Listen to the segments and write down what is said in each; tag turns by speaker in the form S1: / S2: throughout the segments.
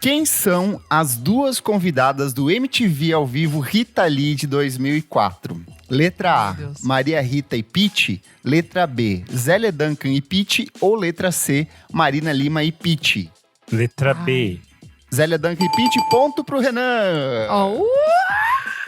S1: Quem são as duas convidadas do MTV ao vivo Rita Lee de 2004? Letra A, Maria Rita e Pitty. Letra B, Zélia Duncan e Pitty. Ou letra C, Marina Lima e Pitty?
S2: Letra B.
S1: Zélia Duncan e Pitty, ponto pro Renan.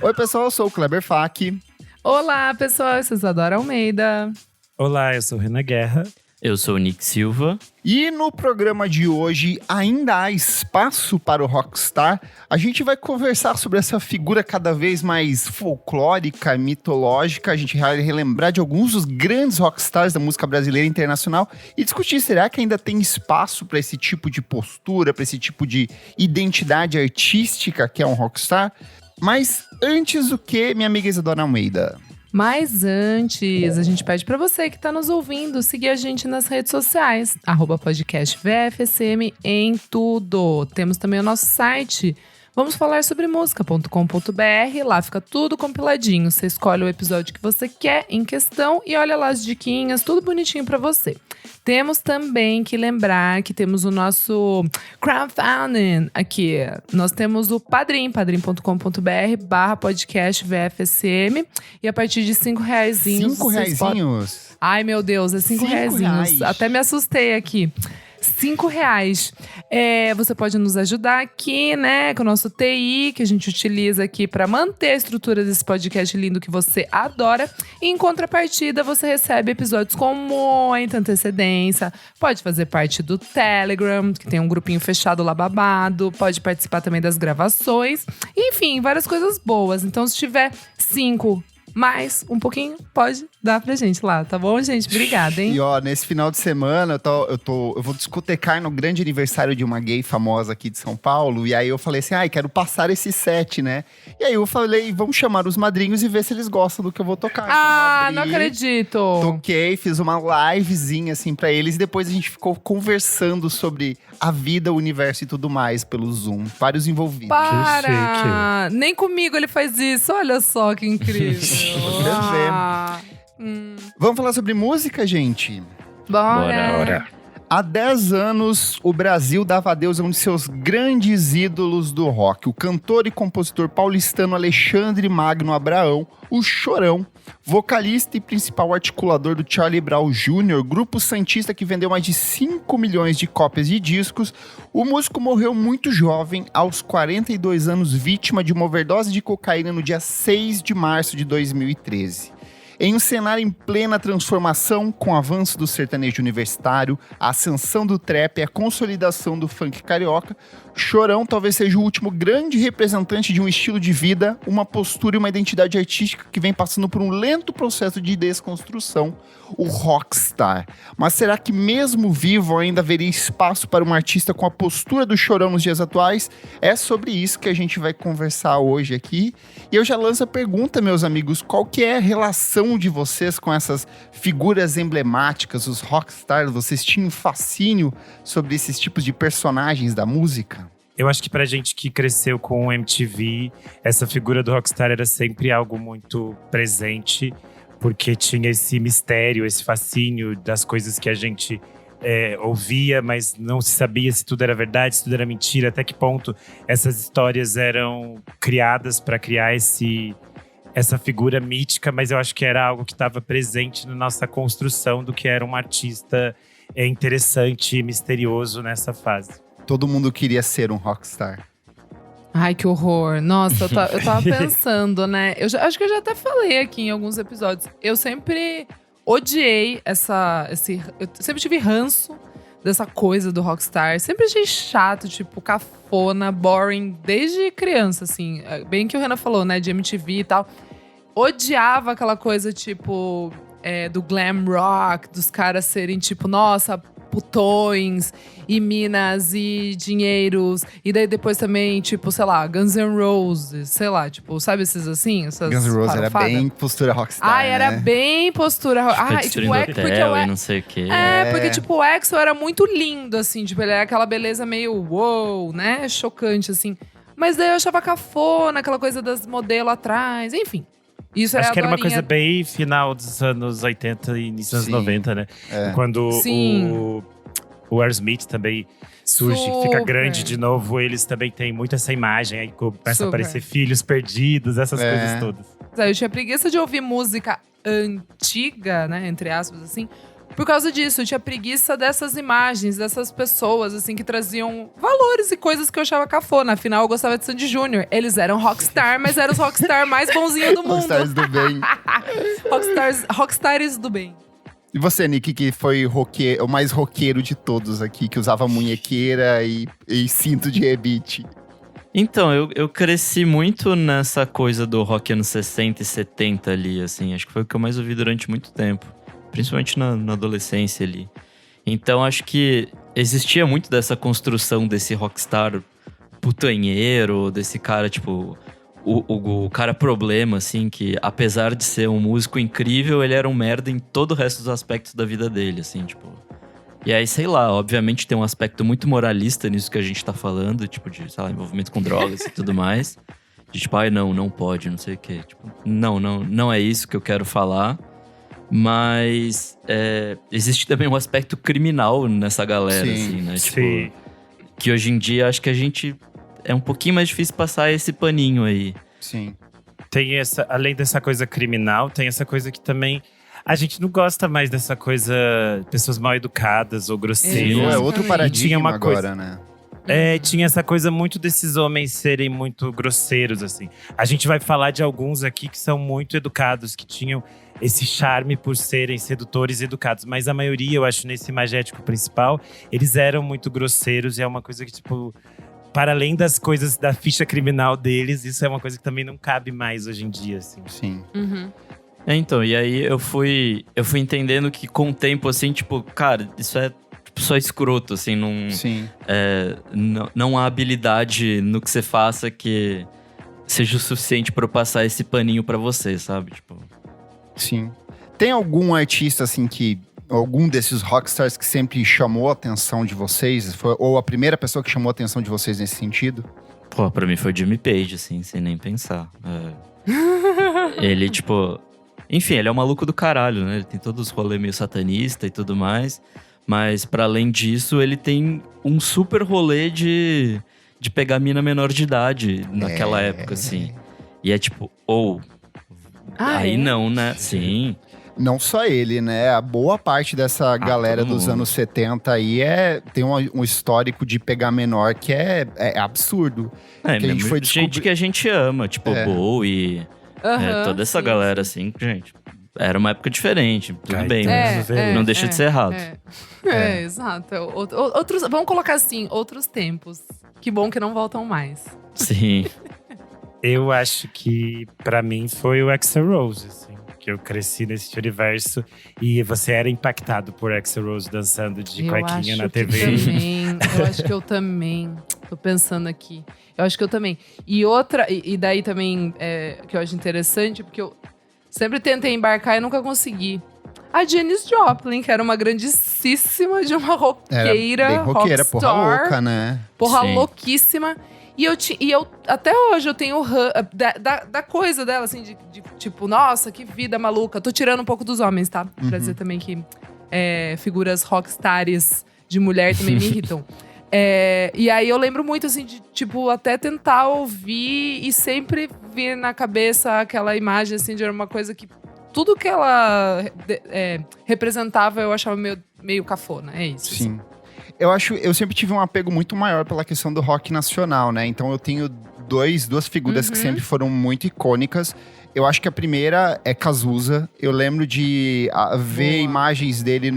S1: Oi, pessoal, eu sou o Kleber Fak.
S3: Olá, pessoal, eu sou Isadora Almeida.
S2: Olá, eu sou o Renan Guerra.
S4: Eu sou o Nick Silva.
S1: E no programa de hoje, ainda há espaço para o rockstar. A gente vai conversar sobre essa figura cada vez mais folclórica, mitológica. A gente vai relembrar de alguns dos grandes rockstars da música brasileira e internacional e discutir, será que ainda tem espaço para esse tipo de postura, para esse tipo de identidade artística que é um rockstar? Mas antes do que, minha amiga Isadora Almeida?
S3: Mas antes, a gente pede pra você que tá nos ouvindo, seguir a gente nas redes sociais, @podcastvfsm em tudo. Temos também o nosso site, vamosfalarsobremusica.com.br, lá fica tudo compiladinho. Você escolhe o episódio que você quer em questão e olha lá as diquinhas, tudo bonitinho pra você. Temos também que lembrar que temos o nosso crowdfunding aqui. Nós temos o Padrim, padrim.com.br/podcastvfsm. E a partir de R$5.
S1: R$5?
S3: Ai, meu Deus, é R$5. Até me assustei aqui. R$5. Você pode nos ajudar aqui, né? Com o nosso TI, que a gente utiliza aqui para manter a estrutura desse podcast lindo que você adora. E em contrapartida, você recebe episódios com muita antecedência. Pode fazer parte do Telegram, que tem um grupinho fechado lá babado. Pode participar também das gravações. Enfim, várias coisas boas. Então, se tiver 5 mais um pouquinho, pode dar pra gente lá, tá bom, gente? Obrigada, hein?
S1: E ó, nesse final de semana, eu vou discotecar no grande aniversário de uma gay famosa aqui de São Paulo. E aí eu falei assim, quero passar esse set, né? E aí eu falei, vamos chamar os madrinhos e ver se eles gostam do que eu vou tocar.
S3: Não acredito!
S1: Toquei, fiz uma livezinha assim pra eles. E depois a gente ficou conversando sobre a vida, o universo e tudo mais pelo Zoom. Vários envolvidos.
S3: Para! Nem comigo ele faz isso, olha só que incrível.
S1: Vamos falar sobre música, gente?
S3: Bora.
S1: Há 10 anos, o Brasil dava adeus a um de seus grandes ídolos do rock, o cantor e compositor paulistano Alexandre Magno Abraão, o Chorão, vocalista e principal articulador do Charlie Brown Jr., grupo santista que vendeu mais de 5 milhões de cópias de discos. O músico morreu muito jovem, aos 42 anos, vítima de uma overdose de cocaína no dia 6 de março de 2013. Em um cenário em plena transformação, com o avanço do sertanejo universitário, a ascensão do trap e a consolidação do funk carioca, Chorão talvez seja o último grande representante de um estilo de vida, uma postura e uma identidade artística que vem passando por um lento processo de desconstrução, o rockstar. Mas será que mesmo vivo ainda haveria espaço para um artista com a postura do Chorão nos dias atuais? É sobre isso que a gente vai conversar hoje aqui. E eu já lanço a pergunta, meus amigos, qual que é a relação de vocês com essas figuras emblemáticas, os rockstars? Vocês tinham fascínio sobre esses tipos de personagens da música?
S2: Eu acho que pra gente que cresceu com o MTV, essa figura do rockstar era sempre algo muito presente, porque tinha esse mistério, esse fascínio das coisas que a gente ouvia, mas não se sabia se tudo era verdade, se tudo era mentira, até que ponto essas histórias eram criadas para criar essa figura mítica, mas eu acho que era algo que estava presente na nossa construção do que era um artista interessante e misterioso nessa fase.
S1: Todo mundo queria ser um rockstar.
S3: Ai, que horror. Nossa, eu tava pensando, né? Acho que eu já até falei aqui em alguns episódios. Eu sempre odiei eu sempre tive ranço dessa coisa do rockstar. Sempre achei chato, tipo, cafona, boring, desde criança, assim. Bem que o Renan falou, né, de MTV e tal. Odiava aquela coisa, tipo, do glam rock, dos caras serem, tipo, nossa, putões e minas e dinheiros. E daí depois também, tipo, sei lá, Guns N' Roses, sei lá, tipo, sabe esses assim? Essas
S1: Guns N' Roses era bem postura rockstar,
S3: era
S1: né?
S3: bem postura rockstar.
S4: Tipo, o
S3: porque
S4: e não sei o quê.
S3: Porque, tipo, o Axl era muito lindo, assim. Tipo, ele era aquela beleza meio wow, né? Chocante, assim. Mas daí eu achava cafona, aquela coisa das modelos atrás, enfim. Isso
S2: acho
S3: é
S2: que era uma coisa bem final dos anos 80 e início dos anos 90, né?
S1: É.
S2: Quando O Aerosmith também surge, fica
S3: Super.
S2: grande de novo. Eles também têm muito essa imagem. Aí começa a
S3: Super.
S2: aparecer filhos perdidos, essas coisas todas.
S3: Eu tinha preguiça de ouvir música antiga, né? Entre aspas, assim. Por causa disso, eu tinha preguiça dessas imagens, dessas pessoas, assim, que traziam valores e coisas que eu achava cafona. Afinal, eu gostava de Sandy Júnior. Eles eram rockstar, mas eram os rockstar mais bonzinhos do mundo.
S1: Rockstars do bem.
S3: Rockstars do bem.
S1: E você, Nick, que foi o mais roqueiro de todos aqui, que usava munhequeira e cinto de rebite.
S4: Então, eu cresci muito nessa coisa do rock anos 60 e 70 ali, assim. Acho que foi o que eu mais ouvi durante muito tempo. Principalmente na adolescência ali. Então, acho que existia muito dessa construção desse rockstar putanheiro, desse cara, tipo… O cara problema, assim, que apesar de ser um músico incrível, ele era um merda em todo o resto dos aspectos da vida dele, assim, tipo… E aí, sei lá, obviamente tem um aspecto muito moralista nisso que a gente tá falando, tipo, de, sei lá, envolvimento com drogas e tudo mais. De tipo, ai, não pode, não sei o quê. Tipo, não é isso que eu quero falar. Mas existe também um aspecto criminal nessa galera, assim, né? Tipo,
S2: Sim.
S4: que hoje em dia acho que a gente… É um pouquinho mais difícil passar esse paninho aí.
S1: Sim.
S2: Tem essa, além dessa coisa criminal, tem essa coisa que também… A gente não gosta mais dessa coisa… Pessoas mal educadas ou grosseiras.
S1: É outro
S3: Exatamente.
S1: paradigma
S2: Tinha uma
S1: agora,
S2: coisa-
S1: né?
S2: Tinha essa coisa muito desses homens serem muito grosseiros, assim. A gente vai falar de alguns aqui que são muito educados, que tinham esse charme por serem sedutores e educados. Mas a maioria, eu acho, nesse imagético principal, eles eram muito grosseiros. E é uma coisa que, tipo… Para além das coisas da ficha criminal deles, isso é uma coisa que também não cabe mais hoje em dia, assim.
S1: Sim.
S3: Uhum.
S4: Então, e aí eu fui entendendo que com o tempo, assim, tipo, cara, isso é tipo, só escroto, assim,
S1: Sim.
S4: não há habilidade no que você faça que seja o suficiente pra eu passar esse paninho pra você, sabe? Tipo,
S1: Sim. Tem algum artista, assim, algum desses rockstars que sempre chamou a atenção de vocês? Ou a primeira pessoa que chamou a atenção de vocês nesse sentido?
S4: pô, pra mim foi o Jimmy Page, assim, sem nem pensar. Ele, tipo… Enfim, ele é um maluco do caralho, né? Ele tem todos os rolês meio satanista e tudo mais. Mas, pra além disso, ele tem um super rolê de pegar mina menor de idade naquela época, assim. E é tipo, aí não, né? Sim.
S1: Não só ele, né? A boa parte dessa galera
S4: todo
S1: dos
S4: mundo.
S1: anos 70 aí tem um histórico de pegar menor que é absurdo. Que a gente
S4: mesmo
S1: foi
S4: gente
S1: descobrir-
S4: que a gente ama, tipo Bowie, toda essa
S3: sim,
S4: galera,
S3: sim.
S4: assim, gente… Era uma época diferente, tudo
S2: Ai,
S4: bem,
S2: é.
S4: mas não deixa de ser errado.
S3: Exato. Outros, vamos colocar assim, outros tempos. Que bom que não voltam mais.
S4: Sim.
S2: Eu acho que, pra mim, foi o Axl Rose, assim. Que eu cresci nesse universo e você era impactado por Axl Rose dançando de cuequinha na TV.
S3: Eu acho que eu também. Tô pensando aqui. Eu acho que eu também. E outra, e daí também, que eu acho interessante, porque eu sempre tentei embarcar e nunca consegui. A Janis Joplin, que era uma grandíssima de uma roqueira,
S1: Era bem roqueira, porra
S3: rockstar,
S1: louca, né?
S3: porra
S4: Sim.
S3: louquíssima. E eu até hoje, eu tenho da coisa dela, assim, de tipo, nossa, que vida maluca. Tô tirando um pouco dos homens, tá? Pra dizer também que figuras rockstars de mulher também me irritam. E aí eu lembro muito, assim, de, tipo, até tentar ouvir e sempre vir na cabeça aquela imagem, assim, de uma coisa que… Tudo que ela representava, eu achava meio cafona. É isso.
S1: Sim. Eu sempre tive um apego muito maior pela questão do rock nacional, né? Então eu tenho duas figuras que sempre foram muito icônicas. Eu acho que a primeira é Cazuza. Eu lembro de ver imagens dele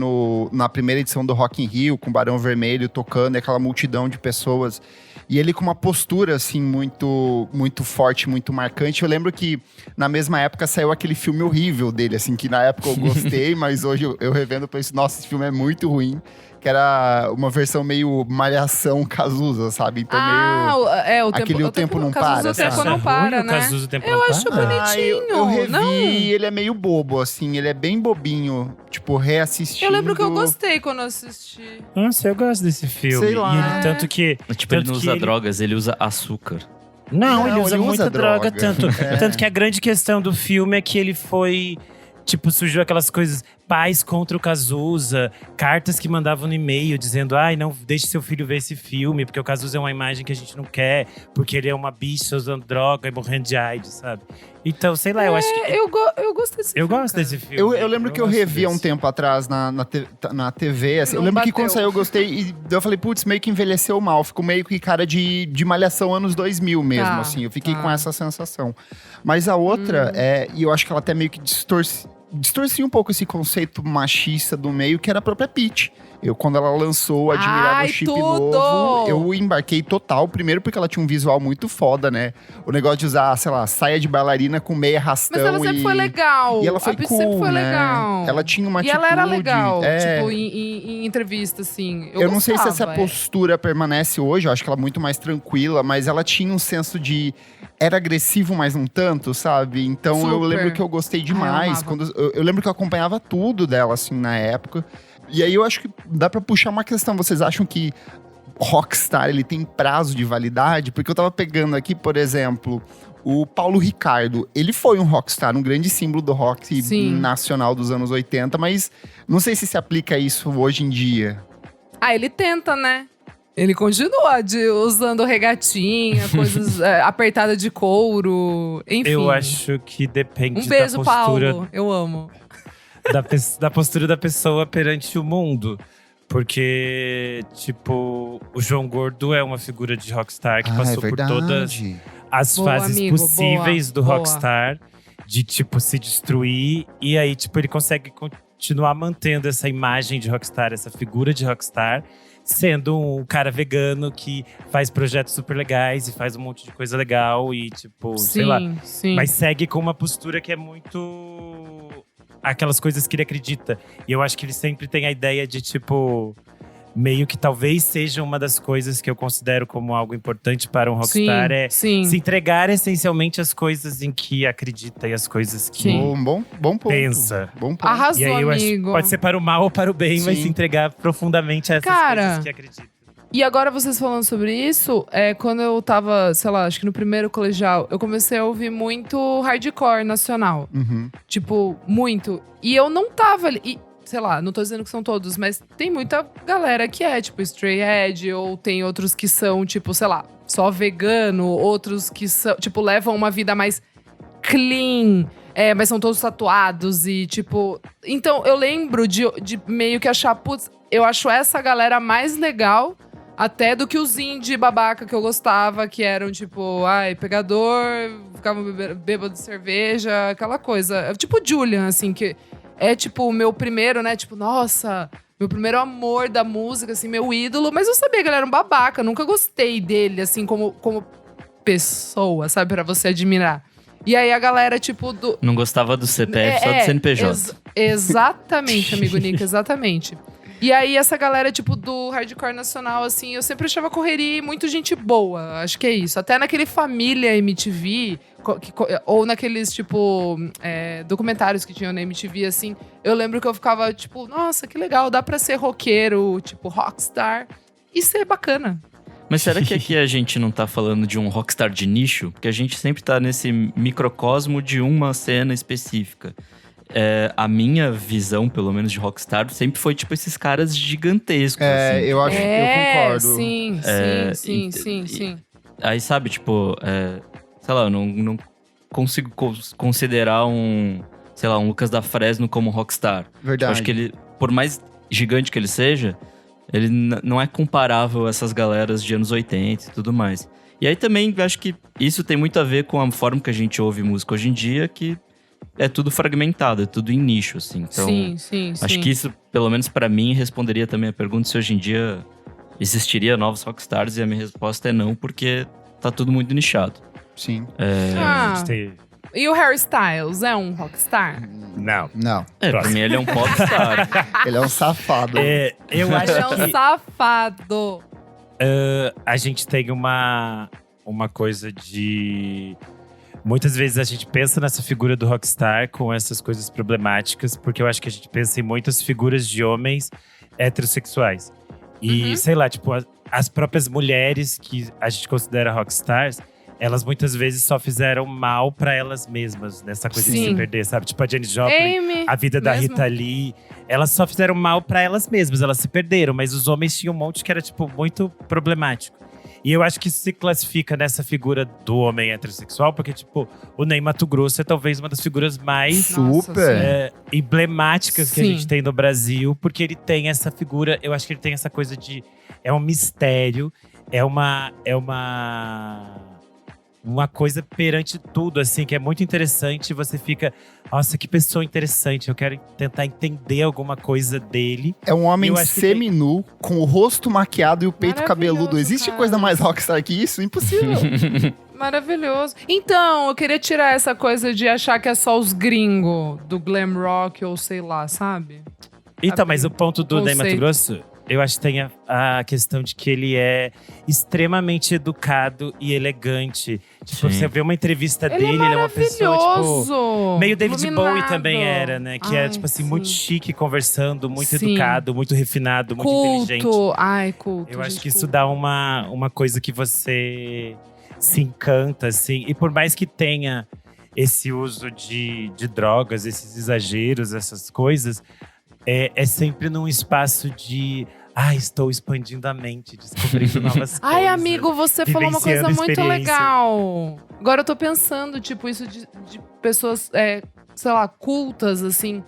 S1: na primeira edição do Rock in Rio, com o Barão Vermelho tocando, e aquela multidão de pessoas. E ele com uma postura, assim, muito, muito forte, muito marcante. Eu lembro que, na mesma época, saiu aquele filme horrível dele, assim, que na época eu gostei, mas hoje eu revendo, eu penso, nossa, esse filme é muito ruim. Que era uma versão meio Malhação Cazuza, sabe? Então meio…
S3: o tempo
S1: não
S3: Cazuza,
S1: para,
S3: o tempo
S1: sabe?
S3: não para, né?
S2: Cazuza, o tempo
S3: Eu
S2: não
S3: acho
S2: para.
S3: bonitinho.
S1: Eu revi,
S3: não.
S1: ele é meio bobo, assim, ele é bem bobinho. Tipo, reassistindo…
S3: Eu lembro que eu gostei quando eu assisti.
S2: Nossa, eu gosto desse filme.
S1: Sei lá.
S2: E ele, tanto que…
S4: Tipo, ele
S2: tanto
S4: não
S2: que
S4: usa drogas, ele usa açúcar.
S2: Não, ele usa
S1: ele usa
S2: muita droga.
S1: droga.
S2: Tanto que a grande questão do filme é que ele foi… Tipo, surgiu aquelas coisas… pais contra o Cazuza, cartas que mandavam no e-mail dizendo: ai, não deixe seu filho ver esse filme, porque o Cazuza é uma imagem que a gente não quer, porque ele é uma bicha usando droga e morrendo de AIDS, sabe? Então, sei lá, eu acho que.
S3: Eu gosto desse filme.
S2: Eu gosto
S3: cara.
S2: desse filme.
S1: Eu lembro que eu
S2: gosto
S1: revi há um
S2: desse.
S1: tempo atrás na TV. Assim, eu
S3: Não
S1: lembro que
S3: bateu.
S1: quando saiu eu gostei. E eu falei, putz, meio que envelheceu mal. Ficou meio que cara de Malhação anos 2000 mesmo,
S3: Tá,
S1: assim. Eu fiquei
S3: tá.
S1: com essa sensação. Mas a outra, e eu acho que ela até meio que distorcia um pouco esse conceito machista do meio, que era a própria Pitty. Quando ela lançou o Admirável
S3: Ai,
S1: Chip
S3: tudo!
S1: Novo, eu embarquei total. Primeiro porque ela tinha um visual muito foda, né? O negócio de usar, sei lá, saia de bailarina com meia rastão.
S3: Mas ela sempre foi legal.
S1: E ela foi
S3: a Pitty
S1: cool,
S3: sempre foi
S1: né?
S3: legal.
S1: Ela tinha uma
S3: E
S1: atitude.
S3: ela era legal,
S1: é.
S3: tipo, em entrevista, assim.
S1: Eu não sei se
S3: gostava,
S1: essa postura permanece hoje, eu acho que ela é muito mais tranquila, mas ela tinha um senso de. Era agressivo, mas não tanto, sabe? Então eu
S3: Super.
S1: lembro que eu gostei
S3: eu
S1: demais.
S3: amava.
S1: Eu lembro que eu acompanhava tudo dela, assim, na época. E aí eu acho que dá pra puxar uma questão. Vocês acham que Rockstar, ele tem prazo de validade? Porque eu tava pegando aqui, por exemplo, o Paulo Ricardo. Ele foi um rockstar, um grande símbolo do rock
S3: Sim.
S1: nacional dos anos 80, mas não sei se aplica isso hoje em dia.
S3: Ah, ele tenta, né? Ele continua usando regatinha, coisas apertadas de couro, enfim.
S2: Eu acho que depende
S3: Um beijo,
S2: da postura
S3: Paulo. Eu amo.
S2: da postura da pessoa perante o mundo. Porque, tipo, o João Gordo é uma figura de rockstar que passou por todas as
S3: Boa,
S2: fases
S3: amigo,
S2: possíveis do
S3: boa.
S2: rockstar. De, tipo, se destruir. E aí, tipo, ele consegue continuar mantendo essa imagem de rockstar, essa figura de rockstar. Sendo um cara vegano que faz projetos super legais e faz um monte de coisa legal. E, tipo, sei lá.
S3: Sim.
S2: Mas segue com uma postura que é muito… aquelas coisas que ele acredita. E eu acho que ele sempre tem a ideia de, tipo… meio que talvez seja uma das coisas que eu considero como algo importante para um rockstar.
S3: sim.
S2: Se entregar essencialmente às coisas em que acredita e as coisas que
S3: Sim.
S1: Bom ponto.
S2: pensa.
S1: Bom ponto.
S3: Arrasou,
S2: E aí eu acho que
S3: amigo.
S2: pode ser para o mal ou para o bem, mas
S1: Sim.
S2: se entregar profundamente a essas
S3: Cara,
S2: coisas que acredita.
S3: E agora vocês falando sobre isso, quando eu tava, sei lá, acho que no primeiro colegial, eu comecei a ouvir muito hardcore nacional.
S1: Uhum.
S3: Tipo, muito. E eu não tava ali. E, sei lá, não tô dizendo que são todos, mas tem muita galera que é, tipo, Stray Edge, ou tem outros que são, tipo, sei lá, só vegano, outros que são, tipo, levam uma vida mais clean, mas são todos tatuados e, tipo. Então, eu lembro de meio que achar, putz, eu acho essa galera mais legal até do que os indie babaca que eu gostava, que eram, tipo, ai, pegador, ficavam bêbado de cerveja, aquela coisa. Tipo Julian, assim, que é, tipo, o meu primeiro, né? Tipo, nossa, meu primeiro amor da música, assim, meu ídolo. Mas eu sabia que ele era um babaca, nunca gostei dele, assim, como pessoa, sabe? Pra você admirar. E aí a galera, tipo, do…
S4: Não gostava do CPF, só do CNPJ.
S3: Exatamente, amigo Nico, exatamente. E aí, essa galera, tipo, do hardcore nacional, assim, eu sempre achava correria e muito gente boa. Acho que é isso. Até naquele Família MTV, ou naqueles, tipo, documentários que tinham na MTV, assim, eu lembro que eu ficava, tipo, nossa, que legal, dá pra ser roqueiro, tipo, rockstar, e ser bacana.
S4: Mas será que aqui a gente não tá falando de um rockstar de nicho? Porque a gente sempre tá nesse microcosmo de uma cena específica. A minha visão, pelo menos, de rockstar sempre foi, tipo, esses caras gigantescos. assim.
S1: Eu acho que eu concordo.
S3: Sim.
S4: Aí, sabe, tipo, sei lá, eu não consigo considerar um Lucas da Fresno como rockstar.
S1: Verdade.
S4: Eu acho que ele, por mais gigante que ele seja, ele não é comparável a essas galeras de anos 80 e tudo mais. E aí também, acho que isso tem muito a ver com a forma que a gente ouve música hoje em dia, que é tudo fragmentado, é tudo em nicho, assim. Então,
S3: sim.
S4: acho que isso, pelo menos pra mim, responderia também a pergunta se hoje em dia existiria novos rockstars, e a minha resposta é não, porque tá tudo muito nichado.
S1: Sim.
S3: Ah,
S2: A gente tem…
S3: e o Harry Styles é um rockstar?
S2: Não.
S1: Não,
S4: Pra mim ele é um popstar.
S1: ele é um safado.
S2: Eu acho
S3: Ele é um
S2: que
S3: safado.
S2: a gente tem uma coisa de… Muitas vezes a gente pensa nessa figura do rockstar com essas coisas problemáticas, porque eu acho que a gente pensa em muitas figuras de homens heterossexuais. E, sei lá, tipo, as próprias mulheres que a gente considera rockstars, elas muitas vezes só fizeram mal pra elas mesmas, nessa coisa de
S3: Sim.
S2: se perder, sabe? Tipo a Janis Joplin,
S3: Amy,
S2: a vida da
S3: mesmo.
S2: Rita Lee. Elas só fizeram mal pra elas mesmas, elas se perderam. Mas os homens tinham um monte que era, tipo, muito problemático. E eu acho que isso se classifica nessa figura do homem heterossexual, porque, tipo, o Ney Matogrosso é talvez uma das figuras mais
S3: Nossa,
S1: Super.
S2: emblemáticas que a
S3: Sim.
S2: gente tem no Brasil, porque ele tem essa figura, eu acho que ele tem essa coisa de… É um mistério, é uma coisa perante tudo, assim, que é muito interessante. Você fica, nossa, que pessoa interessante, eu quero tentar entender alguma coisa dele.
S1: É um homem
S2: Eu acho que
S1: seminu, com o rosto maquiado e o peito
S3: Maravilhoso,
S1: cabeludo. Existe
S3: cara.
S1: coisa mais rockstar que isso? Impossível.
S3: Maravilhoso. Então, eu queria tirar essa coisa de achar que é só os gringos do glam rock ou sei lá, sabe?
S2: Então, mas o ponto do Ney
S3: conceito.
S2: Matogrosso, eu acho que tem a questão de que ele é extremamente educado e elegante. Tipo,
S4: Sim.
S2: você vê uma entrevista
S3: Ele
S2: dele,
S3: é
S2: ele é uma pessoa, tipo…
S3: maravilhoso.
S2: Meio David
S3: Iluminado.
S2: Bowie também era, né? Que é,
S3: Ai,
S2: tipo assim,
S3: sim.
S2: muito chique conversando, muito
S3: Sim.
S2: educado, muito refinado, muito inteligente.
S3: Culto. Ai, culto.
S2: Eu acho
S3: gente,
S2: que isso
S3: culto.
S2: dá uma coisa que você se encanta, assim. E por mais que tenha esse uso de drogas, esses exageros, essas coisas, é sempre num espaço de… estou expandindo a mente, descobrindo novas coisas.
S3: Ai, amigo, você falou uma coisa
S2: vivenciando
S3: muito
S2: experiência.
S3: legal. Agora eu tô pensando, tipo, isso de pessoas, sei lá, cultas, assim.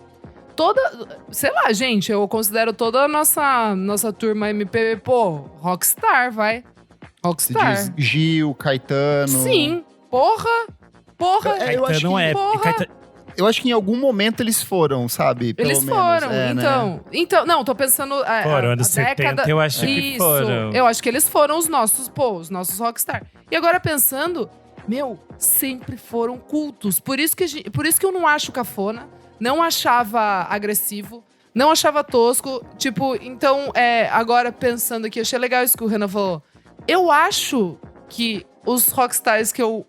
S3: Sei lá, gente, eu considero toda a nossa turma MP, pô, rockstar, vai.
S1: Se
S3: Rockstar.
S1: diz Gil, Caetano.
S3: Sim, porra.
S1: Eu acho
S2: Caetano
S1: que-
S3: porra.
S1: Eu acho que em algum momento eles foram, sabe? Pelo
S3: Eles
S1: menos.
S3: foram,
S1: né?
S3: então, não, tô pensando…
S2: Foram,
S3: a
S2: anos 70,
S3: década,
S2: eu acho que
S3: isso,
S2: foram.
S3: eu acho que eles foram os nossos rockstar. E agora pensando, sempre foram cultos. Por isso que eu não acho cafona, não achava agressivo, não achava tosco. Tipo, então, agora pensando aqui, achei legal isso que o Renan falou. Eu acho que os rockstars que eu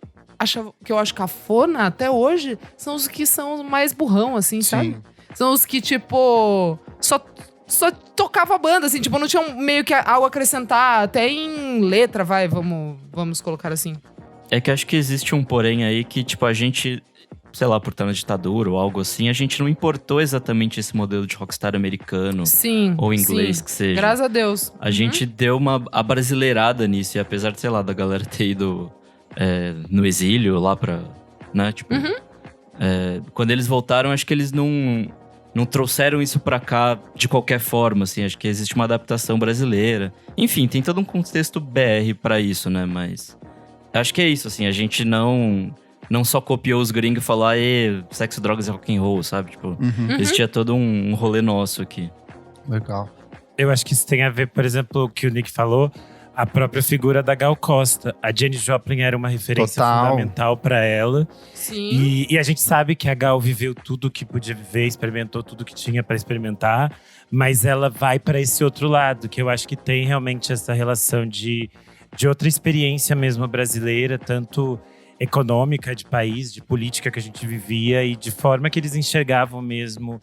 S3: acho cafona até hoje são os que são mais burrão, assim, sabe?
S1: Sim.
S3: São os que, tipo, só tocava a banda, assim, tipo, não tinham meio que algo a acrescentar, até em letra, vamos colocar assim.
S4: É que acho que existe um porém aí que, tipo, a gente, sei lá, por estar na ditadura ou algo assim, a gente não importou exatamente esse modelo de rockstar americano
S3: Sim.
S4: ou inglês
S3: sim.
S4: que seja.
S3: Graças a Deus.
S4: A gente deu uma abrasileirada nisso, e apesar de, sei lá, da galera ter ido no exílio lá pra, né, tipo… quando eles voltaram, acho que eles não trouxeram isso pra cá de qualquer forma, assim. Acho que existe uma adaptação brasileira. Enfim, tem todo um contexto BR pra isso, né, mas… Acho que é isso, assim, a gente não só copiou os gringos e falou, sexo, drogas e rock and roll, sabe? Tipo, existia todo um rolê nosso aqui.
S1: Legal.
S2: Eu acho que isso tem a ver, por exemplo, o que o Nick falou, a própria figura da Gal Costa. A Janis Joplin era uma referência
S1: Total.
S2: fundamental pra ela.
S3: Sim.
S2: E a gente sabe que a Gal viveu tudo que podia viver, experimentou tudo que tinha pra experimentar. Mas ela vai pra esse outro lado, que eu acho que tem realmente essa relação de outra experiência mesmo brasileira, tanto econômica, de país, de política que a gente vivia e de forma que eles enxergavam mesmo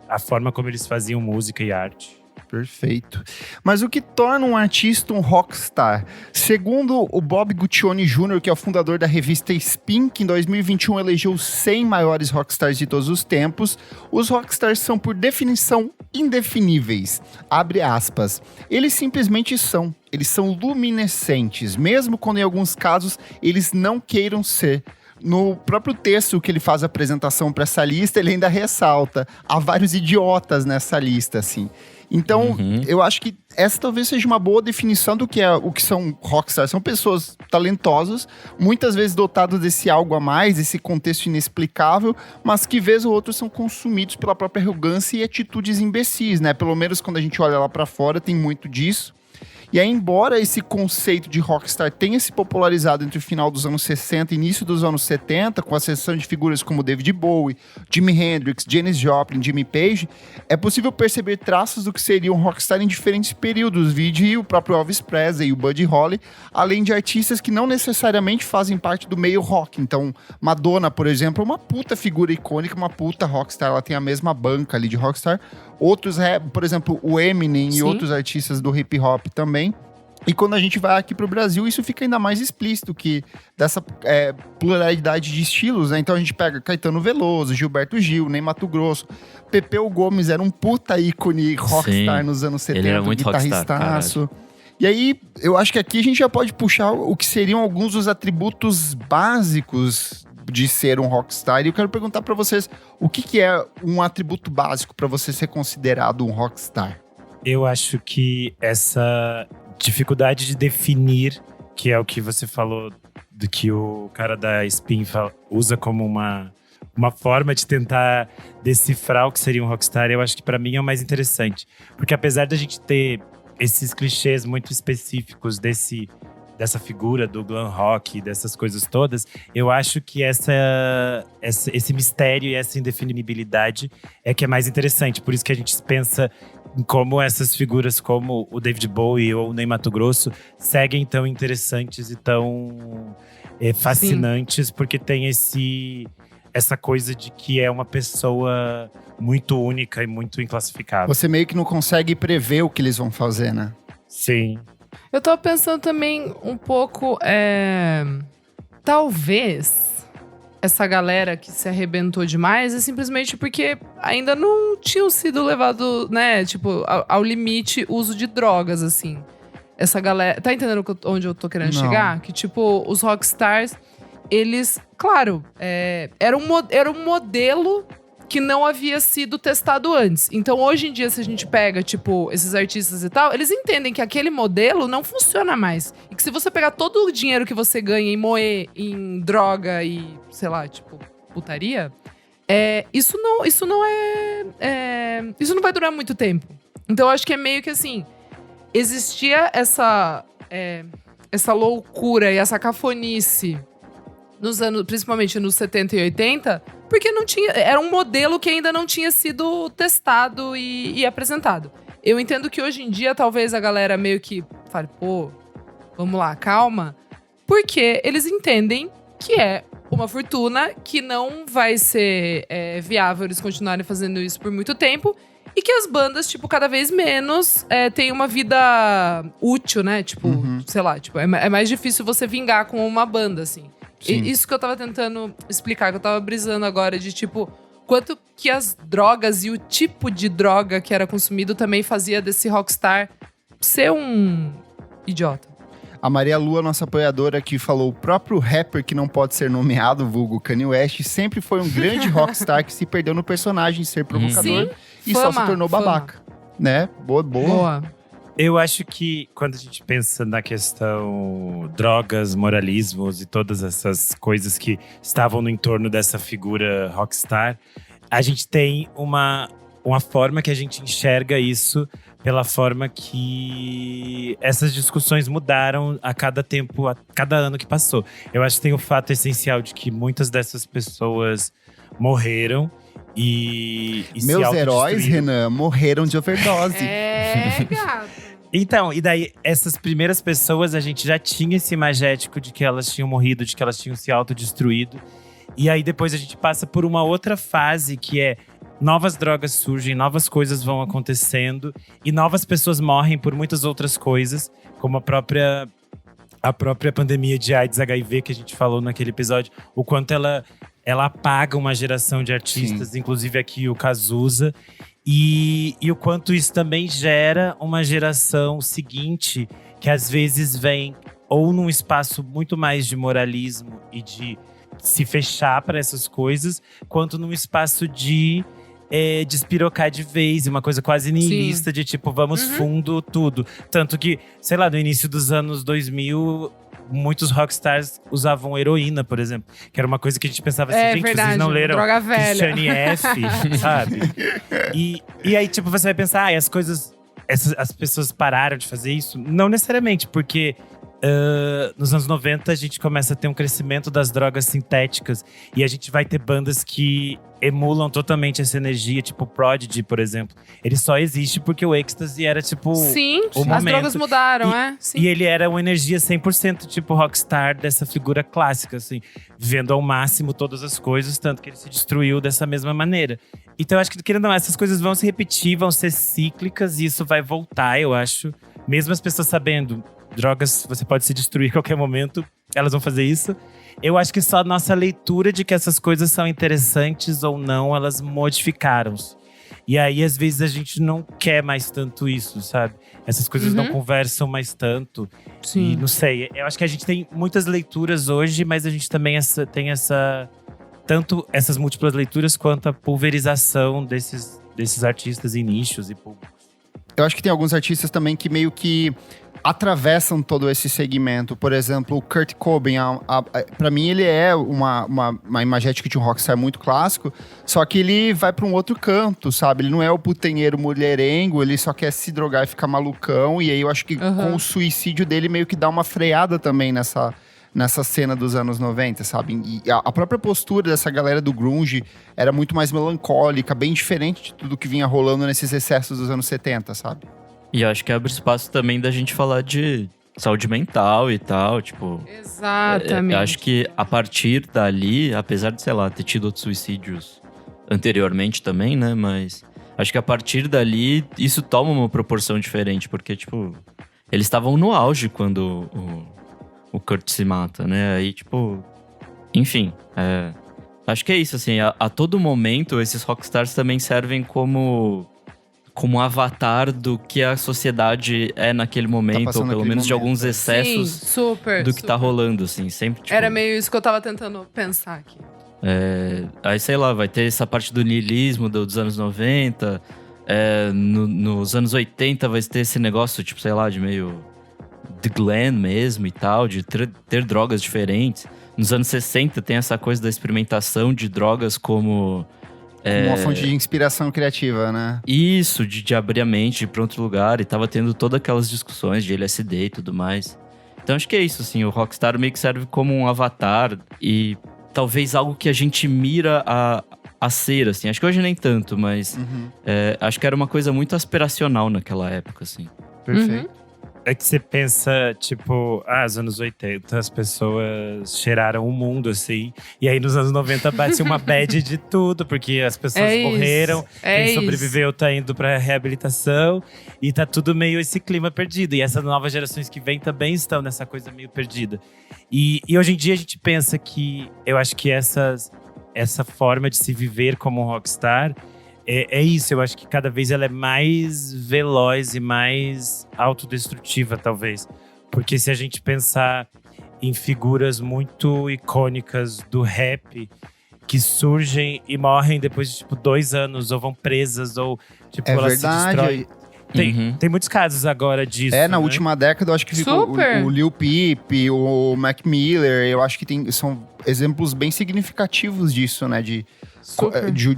S2: a forma como eles faziam música e arte.
S1: Perfeito. Mas o que torna um artista um rockstar? Segundo o Bob Guccione Jr., que é o fundador da revista Spin, que em 2021 elegeu os 100 maiores rockstars de todos os tempos, os rockstars são, por definição, indefiníveis. Abre aspas. Eles simplesmente são. Eles são luminescentes, mesmo quando em alguns casos eles não queiram ser. No próprio texto que ele faz a apresentação para essa lista, ele ainda ressalta: há vários idiotas nessa lista, assim. Então, eu acho que essa talvez seja uma boa definição do que é o que são rockstars. São pessoas talentosas, muitas vezes dotadas desse algo a mais, desse contexto inexplicável, mas que vez ou outra são consumidos pela própria arrogância e atitudes imbecis, né? Pelo menos quando a gente olha lá para fora, tem muito disso. E aí, embora esse conceito de rockstar tenha se popularizado entre o final dos anos 60 e início dos anos 70, com a ascensão de figuras como David Bowie, Jimi Hendrix, Janis Joplin, Jimmy Page, é possível perceber traços do que seria um rockstar em diferentes períodos, vide o próprio Elvis Presley e o Buddy Holly, além de artistas que não necessariamente fazem parte do meio rock. Então, Madonna, por exemplo, é uma puta figura icônica, uma puta rockstar, ela tem a mesma banca ali de rockstar. Outros, por exemplo, o Eminem
S3: Sim.
S1: e outros artistas do hip hop também. E quando a gente vai aqui pro Brasil, isso fica ainda mais explícito, que dessa pluralidade de estilos, né? Então a gente pega Caetano Veloso, Gilberto Gil, Ney Matogrosso, Pepeu Gomes era um puta ícone rockstar nos anos 70,
S4: ele era muito
S1: guitarristaço. E aí, eu acho que aqui a gente já pode puxar o que seriam alguns dos atributos básicos de ser um rockstar. E eu quero perguntar pra vocês, o que é um atributo básico pra você ser considerado um rockstar?
S2: Eu acho que essa dificuldade de definir, que é o que você falou, do que o cara da Spin usa como uma forma de tentar decifrar o que seria um rockstar, eu acho que pra mim é o mais interessante. Porque apesar da gente ter esses clichês muito específicos dessa figura do glam rock, dessas coisas todas, eu acho que esse mistério e essa indefinibilidade é que é mais interessante. Por isso que a gente pensa em como essas figuras como o David Bowie ou o Ney Matogrosso seguem tão interessantes e tão fascinantes, porque tem essa coisa de que é uma pessoa muito única e muito inclassificável.
S1: Você meio que não consegue prever o que eles vão fazer, né?
S2: Sim.
S3: Eu tô pensando também um pouco, talvez essa galera que se arrebentou demais é simplesmente porque ainda não tinham sido levado, né, tipo, ao limite uso de drogas, assim. Essa galera, tá entendendo onde eu tô querendo chegar? Que, tipo, os rockstars, eles, claro, era um modelo que não havia sido testado antes. Então, hoje em dia, se a gente pega, tipo, esses artistas e tal, eles entendem que aquele modelo não funciona mais. E que se você pegar todo o dinheiro que você ganha e moer em droga e, sei lá, tipo, putaria, isso não vai durar muito tempo. Então, eu acho que é meio que assim, existia essa loucura e essa cafonice nos anos, principalmente nos 70 e 80, porque não tinha, era um modelo que ainda não tinha sido testado e apresentado. Eu entendo que hoje em dia talvez a galera meio que fale, pô, vamos lá, calma, porque eles entendem que é uma fortuna, que não vai ser viável eles continuarem fazendo isso por muito tempo, e que as bandas, tipo, cada vez menos têm uma vida útil, né? Tipo, sei lá, tipo, é mais difícil você vingar com uma banda, assim. Isso que eu tava tentando explicar, que eu tava brisando agora, de tipo, quanto que as drogas e o tipo de droga que era consumido também fazia desse rockstar ser um idiota.
S1: A Maria Lua, nossa apoiadora, que falou: o próprio rapper que não pode ser nomeado, vulgo Kanye West, sempre foi um grande rockstar que se perdeu no personagem, ser provocador.
S3: Sim,
S1: e
S3: fama,
S1: só se tornou babaca. Né? Boa.
S2: Eu acho que quando a gente pensa na questão drogas, moralismos e todas essas coisas que estavam no entorno dessa figura rockstar, a gente tem uma forma que a gente enxerga isso pela forma que essas discussões mudaram a cada tempo, a cada ano que passou. Eu acho que tem o fato essencial de que muitas dessas pessoas morreram e
S1: meus heróis, Renan, morreram de overdose.
S3: Gato.
S2: Então, e daí, essas primeiras pessoas, a gente já tinha esse imagético de que elas tinham morrido, de que elas tinham se autodestruído. E aí, depois a gente passa por uma outra fase, que é novas drogas surgem, novas coisas vão acontecendo. E novas pessoas morrem por muitas outras coisas, como a própria pandemia de AIDS, HIV, que a gente falou naquele episódio. O quanto ela apaga uma geração de artistas, Sim. inclusive aqui o Cazuza. E o quanto isso também gera uma geração seguinte que às vezes vem ou num espaço muito mais de moralismo e de se fechar para essas coisas, quanto num espaço de despirocar de vez, uma coisa quase nihilista, Sim. de tipo, vamos fundo tudo. Tanto que, sei lá, no início dos anos 2000… muitos rockstars usavam heroína, por exemplo. Que era uma coisa que a gente pensava assim, gente,
S3: verdade,
S2: vocês não leram
S3: droga velha.
S2: Christiane F., sabe? E aí, tipo, você vai pensar, as pessoas pararam de fazer isso? Não necessariamente, porque nos anos 90 a gente começa a ter um crescimento das drogas sintéticas e a gente vai ter bandas que emulam totalmente essa energia, tipo o Prodigy, por exemplo. Ele só existe porque o Ecstasy era tipo
S3: Sim,
S2: o momento.
S3: As drogas mudaram, Sim.
S2: E ele era uma energia 100% tipo rockstar, dessa figura clássica, assim, vivendo ao máximo todas as coisas, tanto que ele se destruiu dessa mesma maneira. Então eu acho que, querendo ou não, essas coisas vão se repetir, vão ser cíclicas e isso vai voltar, eu acho. Mesmo as pessoas sabendo, drogas, você pode se destruir a qualquer momento, elas vão fazer isso. Eu acho que só a nossa leitura de que essas coisas são interessantes ou não, elas modificaram-se. E aí, às vezes, a gente não quer mais tanto isso, sabe? Essas coisas não conversam mais tanto.
S3: Sim.
S2: E não sei, eu acho que a gente tem muitas leituras hoje, mas a gente também tem tanto essas múltiplas leituras quanto a pulverização desses artistas em nichos e públicos.
S1: Eu acho que tem alguns artistas também que meio que atravessam todo esse segmento. Por exemplo, o Kurt Cobain, pra mim ele é uma imagética de um rockstar muito clássico, só que ele vai pra um outro canto, sabe? Ele não é o putanheiro mulherengo, ele só quer se drogar e ficar malucão. E aí eu acho que com o suicídio dele meio que dá uma freada também nessa cena dos anos 90, sabe? E a própria postura dessa galera do grunge era muito mais melancólica, bem diferente de tudo que vinha rolando nesses excessos dos anos 70, sabe?
S4: E eu acho que abre espaço também da gente falar de saúde mental e tal, tipo…
S3: Exatamente.
S4: Eu acho que a partir dali, apesar de, sei lá, ter tido outros suicídios anteriormente também, né? Mas acho que a partir dali, isso toma uma proporção diferente. Porque, tipo, eles estavam no auge quando o Kurt se mata, né? Aí, tipo… Enfim, acho que é isso, assim. A todo momento, esses rockstars também servem como um avatar do que a sociedade é naquele momento, ou pelo menos de alguns excessos.
S3: Sim, super,
S4: do que tá rolando, assim. Sempre, tipo,
S3: era meio isso que eu tava tentando pensar aqui.
S4: Aí, sei lá, vai ter essa parte do niilismo dos anos 90. Nos anos 80 vai ter esse negócio, tipo, sei lá, de meio… de glam mesmo e tal, de ter drogas diferentes. Nos anos 60 tem essa coisa da experimentação de drogas como…
S1: uma fonte de inspiração criativa, né?
S4: Isso, de abrir a mente para outro lugar. E tava tendo todas aquelas discussões de LSD e tudo mais. Então acho que é isso, assim. O rockstar meio que serve como um avatar. E talvez algo que a gente mira a ser, assim. Acho que hoje nem tanto, mas… acho que era uma coisa muito aspiracional naquela época, assim.
S1: Perfeito.
S2: É que você pensa, tipo, os anos 80, as pessoas cheiraram o mundo, assim. E aí, nos anos 90, bate uma bad de tudo. Porque as pessoas morreram, quem sobreviveu tá indo pra reabilitação. E tá tudo meio esse clima perdido. E essas novas gerações que vêm também estão nessa coisa meio perdida. E hoje em dia, a gente pensa que… Eu acho que essa forma de se viver como um rockstar… É isso, eu acho que cada vez ela é mais veloz e mais autodestrutiva, talvez. Porque se a gente pensar em figuras muito icônicas do rap, que surgem e morrem depois de, tipo, 2 anos, ou vão presas, ou, tipo, elas se destroem. Tem muitos casos agora disso,
S1: na última década, eu acho que ficou o Lil Peep, o Mac Miller, eu acho que são exemplos bem significativos disso, né? De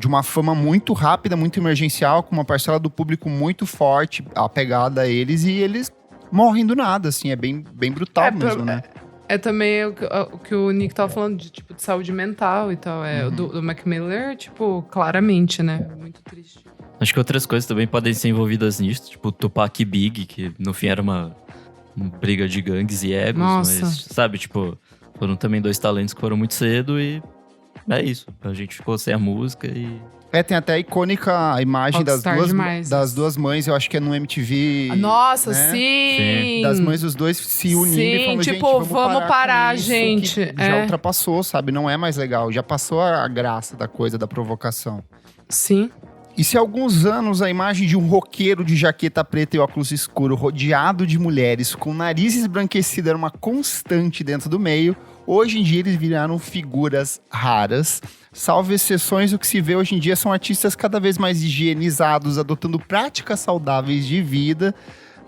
S1: uma fama muito rápida, muito emergencial, com uma parcela do público muito forte, apegada a eles, e eles morrem do nada, assim, é bem brutal mesmo, né?
S3: É também o que o Nick tava falando, de saúde mental e tal. Do Mac Miller, tipo, claramente, né? Muito triste.
S4: Acho que outras coisas também podem ser envolvidas nisso, tipo Tupac e Big, que no fim era uma briga de gangues e egos, mas, sabe, tipo, foram também 2 talentos que foram muito cedo e é isso. A gente ficou sem a música e…
S1: tem até a icônica imagem das duas mães, eu acho que é no MTV.
S3: Nossa,
S1: né?
S3: Sim!
S1: Das mães dos dois se unindo e falando,
S3: tipo,
S1: gente,
S3: vamos parar, gente.
S1: Já ultrapassou, sabe? Não é mais legal. Já passou a graça da coisa, da provocação.
S3: Sim.
S1: E se há alguns anos a imagem de um roqueiro de jaqueta preta e óculos escuro, rodeado de mulheres, com nariz esbranquecido, era uma constante dentro do meio, hoje em dia eles viraram figuras raras. Salvo exceções, o que se vê hoje em dia são artistas cada vez mais higienizados, adotando práticas saudáveis de vida,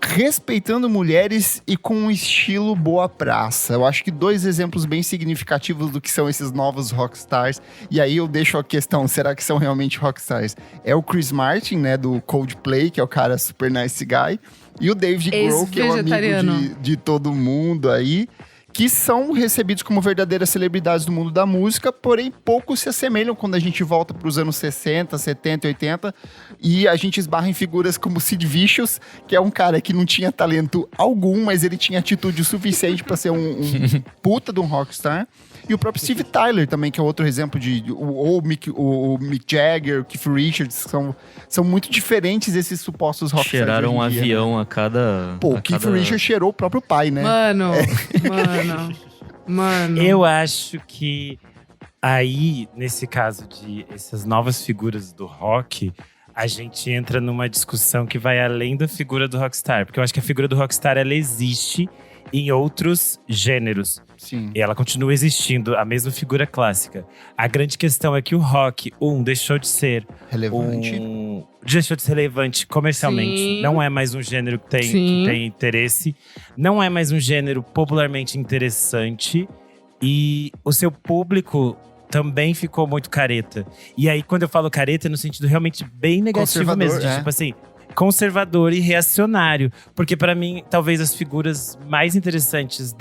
S1: respeitando mulheres e com um estilo boa praça. Eu acho que 2 exemplos bem significativos do que são esses novos rockstars. E aí eu deixo a questão, será que são realmente rockstars? É o Chris Martin, né, do Coldplay, que é o cara super nice guy. E o David Grohl, que é o amigo de todo mundo aí. que são recebidos como verdadeiras celebridades do mundo da música, porém poucos se assemelham quando a gente volta para os anos 60, 70 e 80 e a gente esbarra em figuras como Sid Vicious, que é um cara que não tinha talento algum, mas ele tinha atitude suficiente para ser um puta de um rockstar. E o próprio Steve Tyler também, que é outro exemplo o Mick Jagger, o Keith Richards, são muito diferentes esses supostos rockstars.
S4: Cheiraram um
S1: dia,
S4: avião,
S1: né?
S4: a cada...
S1: Pô, o Keith Richards cheirou o próprio pai, né?
S3: Mano.
S2: Eu acho que aí, nesse caso de essas novas figuras do rock, a gente entra numa discussão que vai além da figura do rockstar. Porque eu acho que a figura do rockstar, ela existe em outros gêneros.
S1: Sim.
S2: E ela continua existindo, a mesma figura clássica. A grande questão é que o rock, deixou de ser relevante comercialmente.
S3: Sim.
S2: Não é mais um gênero que tem interesse. Não é mais um gênero popularmente interessante. E o seu público também ficou muito careta. E aí, quando eu falo careta, é no sentido realmente bem negativo mesmo. Tipo assim, conservador e reacionário. Porque pra mim, talvez as figuras mais interessantes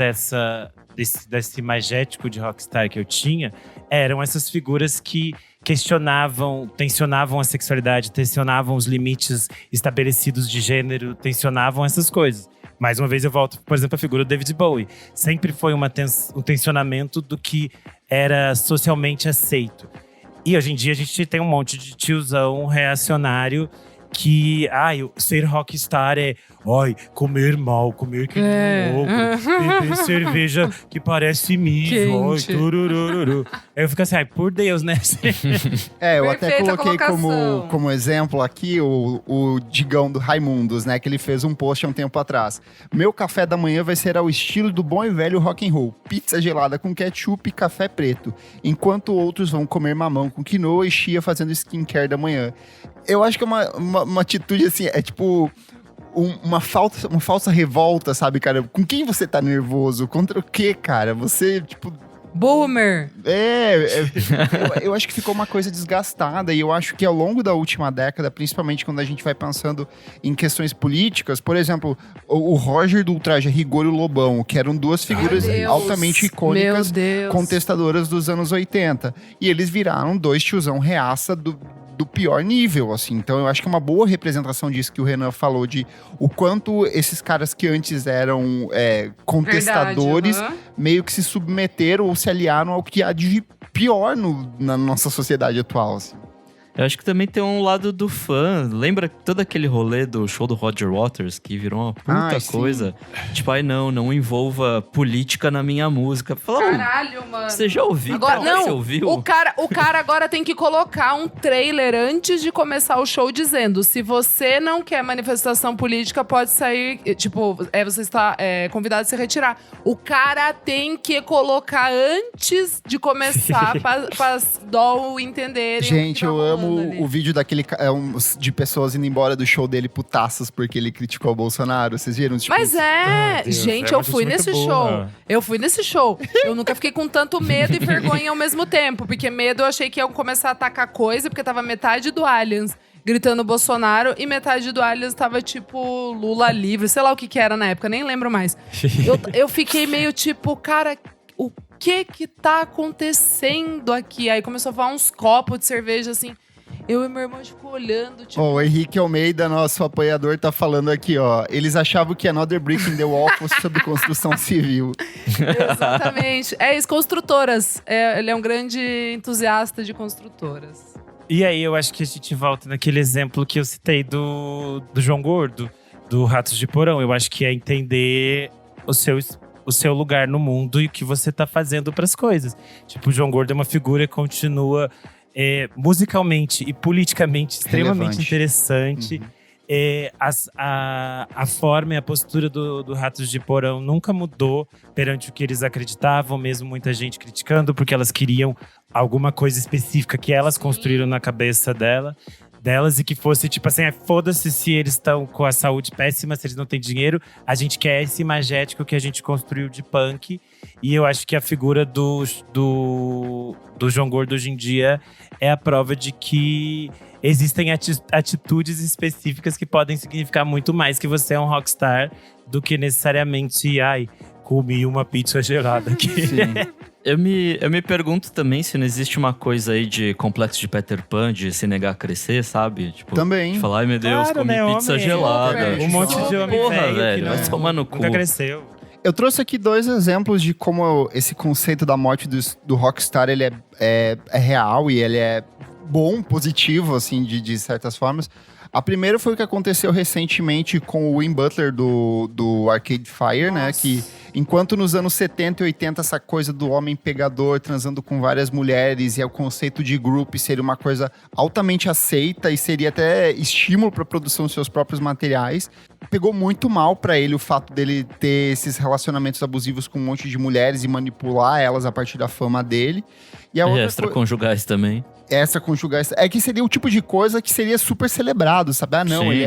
S2: desse imagético de rockstar que eu tinha eram essas figuras que tensionavam a sexualidade, tensionavam os limites estabelecidos de gênero, tensionavam essas coisas. Mais uma vez eu volto, por exemplo, à figura do David Bowie. Sempre foi um tensionamento do que era socialmente aceito. E hoje em dia a gente tem um monte de tiozão reacionário que, ser rockstar é comer mal, comer que nem louco, beber cerveja que parece mijo, turururu. Aí eu fico assim, por Deus, né?
S1: Eu até
S3: Perfeita
S1: coloquei
S3: colocação.
S1: como exemplo aqui o Digão do Raimundos, né? Que ele fez um post há um tempo atrás. Meu café da manhã vai ser ao estilo do bom e velho rock and roll. Pizza gelada com ketchup e café preto. Enquanto outros vão comer mamão com quinoa e chia fazendo skincare da manhã. Eu acho que é uma atitude assim, é tipo uma falsa revolta, sabe, cara? Com quem você tá nervoso? Contra o quê, cara? Você, tipo…
S3: Boomer.
S1: Eu acho que ficou uma coisa desgastada e eu acho que ao longo da última década, principalmente quando a gente vai pensando em questões políticas, por exemplo, o Roger do Ultraje a Rigor e o Lobão, que eram duas figuras altamente icônicas, contestadoras dos anos 80. E eles viraram dois tiozão reaça do pior nível, assim. Então eu acho que é uma boa representação disso que o Renan falou, de o quanto esses caras que antes eram contestadores meio que se submeteram ou se aliaram ao que há de pior na nossa sociedade atual, assim.
S4: Eu acho que também tem um lado do fã. Lembra todo aquele rolê do show do Roger Waters, que virou uma puta coisa? Tipo, não envolva política na minha música.
S3: Caralho, mano.
S4: Você já ouviu?
S3: Agora, não,
S4: você ouviu?
S3: O cara agora tem que colocar um trailer antes de começar o show dizendo: se você não quer manifestação política, pode sair. Tipo, você está convidado a se retirar. O cara tem que colocar antes de começar para as doll entenderem.
S1: Gente, eu amo
S3: ali.
S1: o vídeo de pessoas indo embora do show dele putaças porque ele criticou o Bolsonaro. Vocês viram? Tipo,
S3: Mas gente, eu fui nesse show. Eu fui nesse show. Eu nunca fiquei com tanto medo e vergonha ao mesmo tempo. Porque medo eu achei que iam começar a atacar coisa, porque tava metade do Allianz gritando Bolsonaro e metade do Allianz tava tipo Lula livre, sei lá o que era na época, nem lembro mais. Eu fiquei meio tipo, cara, o que tá acontecendo aqui? Aí começou a voar uns copos de cerveja assim. Eu e meu irmão ficou olhando, tipo…
S1: O Henrique Almeida, nosso apoiador, tá falando aqui, ó. Eles achavam que Another Brick in the Wall fosse sobre construção civil.
S3: Exatamente. É isso, construtoras. Ele é um grande entusiasta de construtoras.
S2: E aí, eu acho que a gente volta naquele exemplo que eu citei do João Gordo, do Ratos de Porão. Eu acho que é entender o seu lugar no mundo e o que você tá fazendo pras coisas. Tipo, o João Gordo é uma figura que continua… musicalmente e politicamente extremamente interessante. A forma e a postura do Ratos de Porão nunca mudou perante o que eles acreditavam, mesmo muita gente criticando, porque elas queriam alguma coisa específica que elas construíram na cabeça delas, e que fosse tipo assim, foda-se se eles estão com a saúde péssima, se eles não têm dinheiro, a gente quer esse imagético que a gente construiu de punk. E eu acho que a figura do João Gordo hoje em dia é a prova de que existem atitudes específicas que podem significar muito mais que você é um rockstar do que necessariamente, comi uma pizza gelada aqui.
S1: Sim.
S4: Eu me pergunto também se não existe uma coisa aí de complexo de Peter Pan, de se negar a crescer, sabe? Tipo,
S1: Também.
S4: de falar, ai meu Deus,
S2: Claro,
S4: comi
S2: né,
S4: pizza
S2: homem,
S4: gelada.
S3: super,
S2: Um monte de homem
S4: Porra,
S2: velho,
S4: velho,
S2: que
S4: vai
S2: não-
S4: tomar no cu.
S2: nunca cresceu.
S1: Eu trouxe aqui 2 exemplos de como esse conceito da morte do rockstar, ele é real e ele é bom, positivo, assim, de certas formas. A primeira foi o que aconteceu recentemente com o Win Butler do Arcade Fire, né? Que enquanto nos anos 70 e 80 essa coisa do homem pegador transando com várias mulheres e o conceito de group seria uma coisa altamente aceita e seria até estímulo para a produção dos seus próprios materiais, pegou muito mal para ele o fato dele ter esses relacionamentos abusivos com um monte de mulheres e manipular elas a partir da fama dele. E a
S4: E
S1: outra
S4: extraconjugais também.
S1: extraconjugal. É que seria o tipo de coisa que seria super celebrado, sabe? Ah, não,
S4: Sim.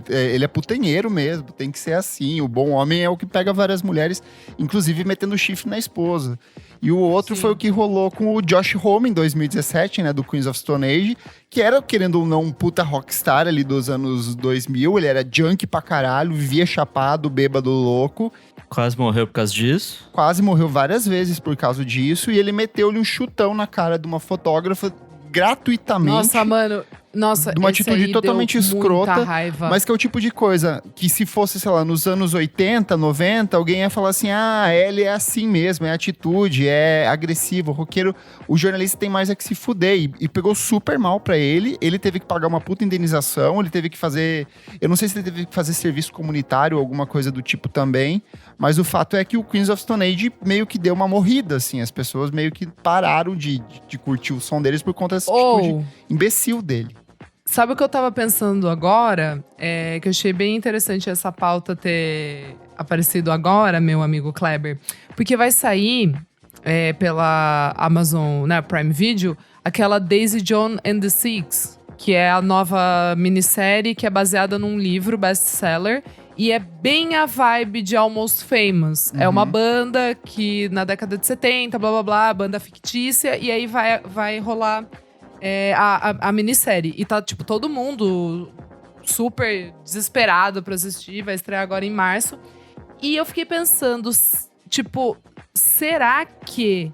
S1: ele é putanheiro mesmo, tem que ser assim. O bom homem é o que pega várias mulheres, inclusive metendo chifre na esposa. E o outro
S3: Sim.
S1: foi o que rolou com o Josh Homme em 2017, né? Do Queens of Stone Age, que era, querendo ou não, um puta rockstar ali dos anos 2000. Ele era junk pra caralho, vivia chapado, bêbado, louco.
S4: Quase morreu por causa disso.
S1: Quase morreu várias vezes por causa disso. E ele meteu-lhe um chutão na cara de uma fotógrafa gratuitamente.
S3: Nossa, mano. Nossa,
S1: De uma
S3: esse
S1: atitude
S3: aí
S1: totalmente
S3: deu
S1: escrota,
S3: muita raiva.
S1: Mas que é o tipo de coisa que se fosse, sei lá, nos anos 80, 90, alguém ia falar assim, ah, ele é assim mesmo, é atitude, é agressivo, roqueiro. O jornalista tem mais é que se fuder. E pegou super mal pra ele. Ele teve que pagar uma puta indenização, ele teve que fazer... Eu não sei se ele teve que fazer serviço comunitário ou alguma coisa do tipo também, mas o fato é que o Queens of Stone Age meio que deu uma morrida, assim. As pessoas meio que pararam de curtir o som deles por conta dessa atitude imbecil dele.
S3: Sabe o que eu tava pensando agora? Que eu achei bem interessante essa pauta ter aparecido agora, meu amigo Kleber. Porque vai sair pela Amazon, né, Prime Video, aquela Daisy Jones and the Six, que é a nova minissérie que é baseada num livro best-seller. E é bem a vibe de Almost Famous. É uma banda que na década de 70, blá blá blá, banda fictícia. E aí vai rolar a minissérie. E tá, tipo, todo mundo super desesperado pra assistir. Vai estrear agora em março. E eu fiquei pensando, tipo, será que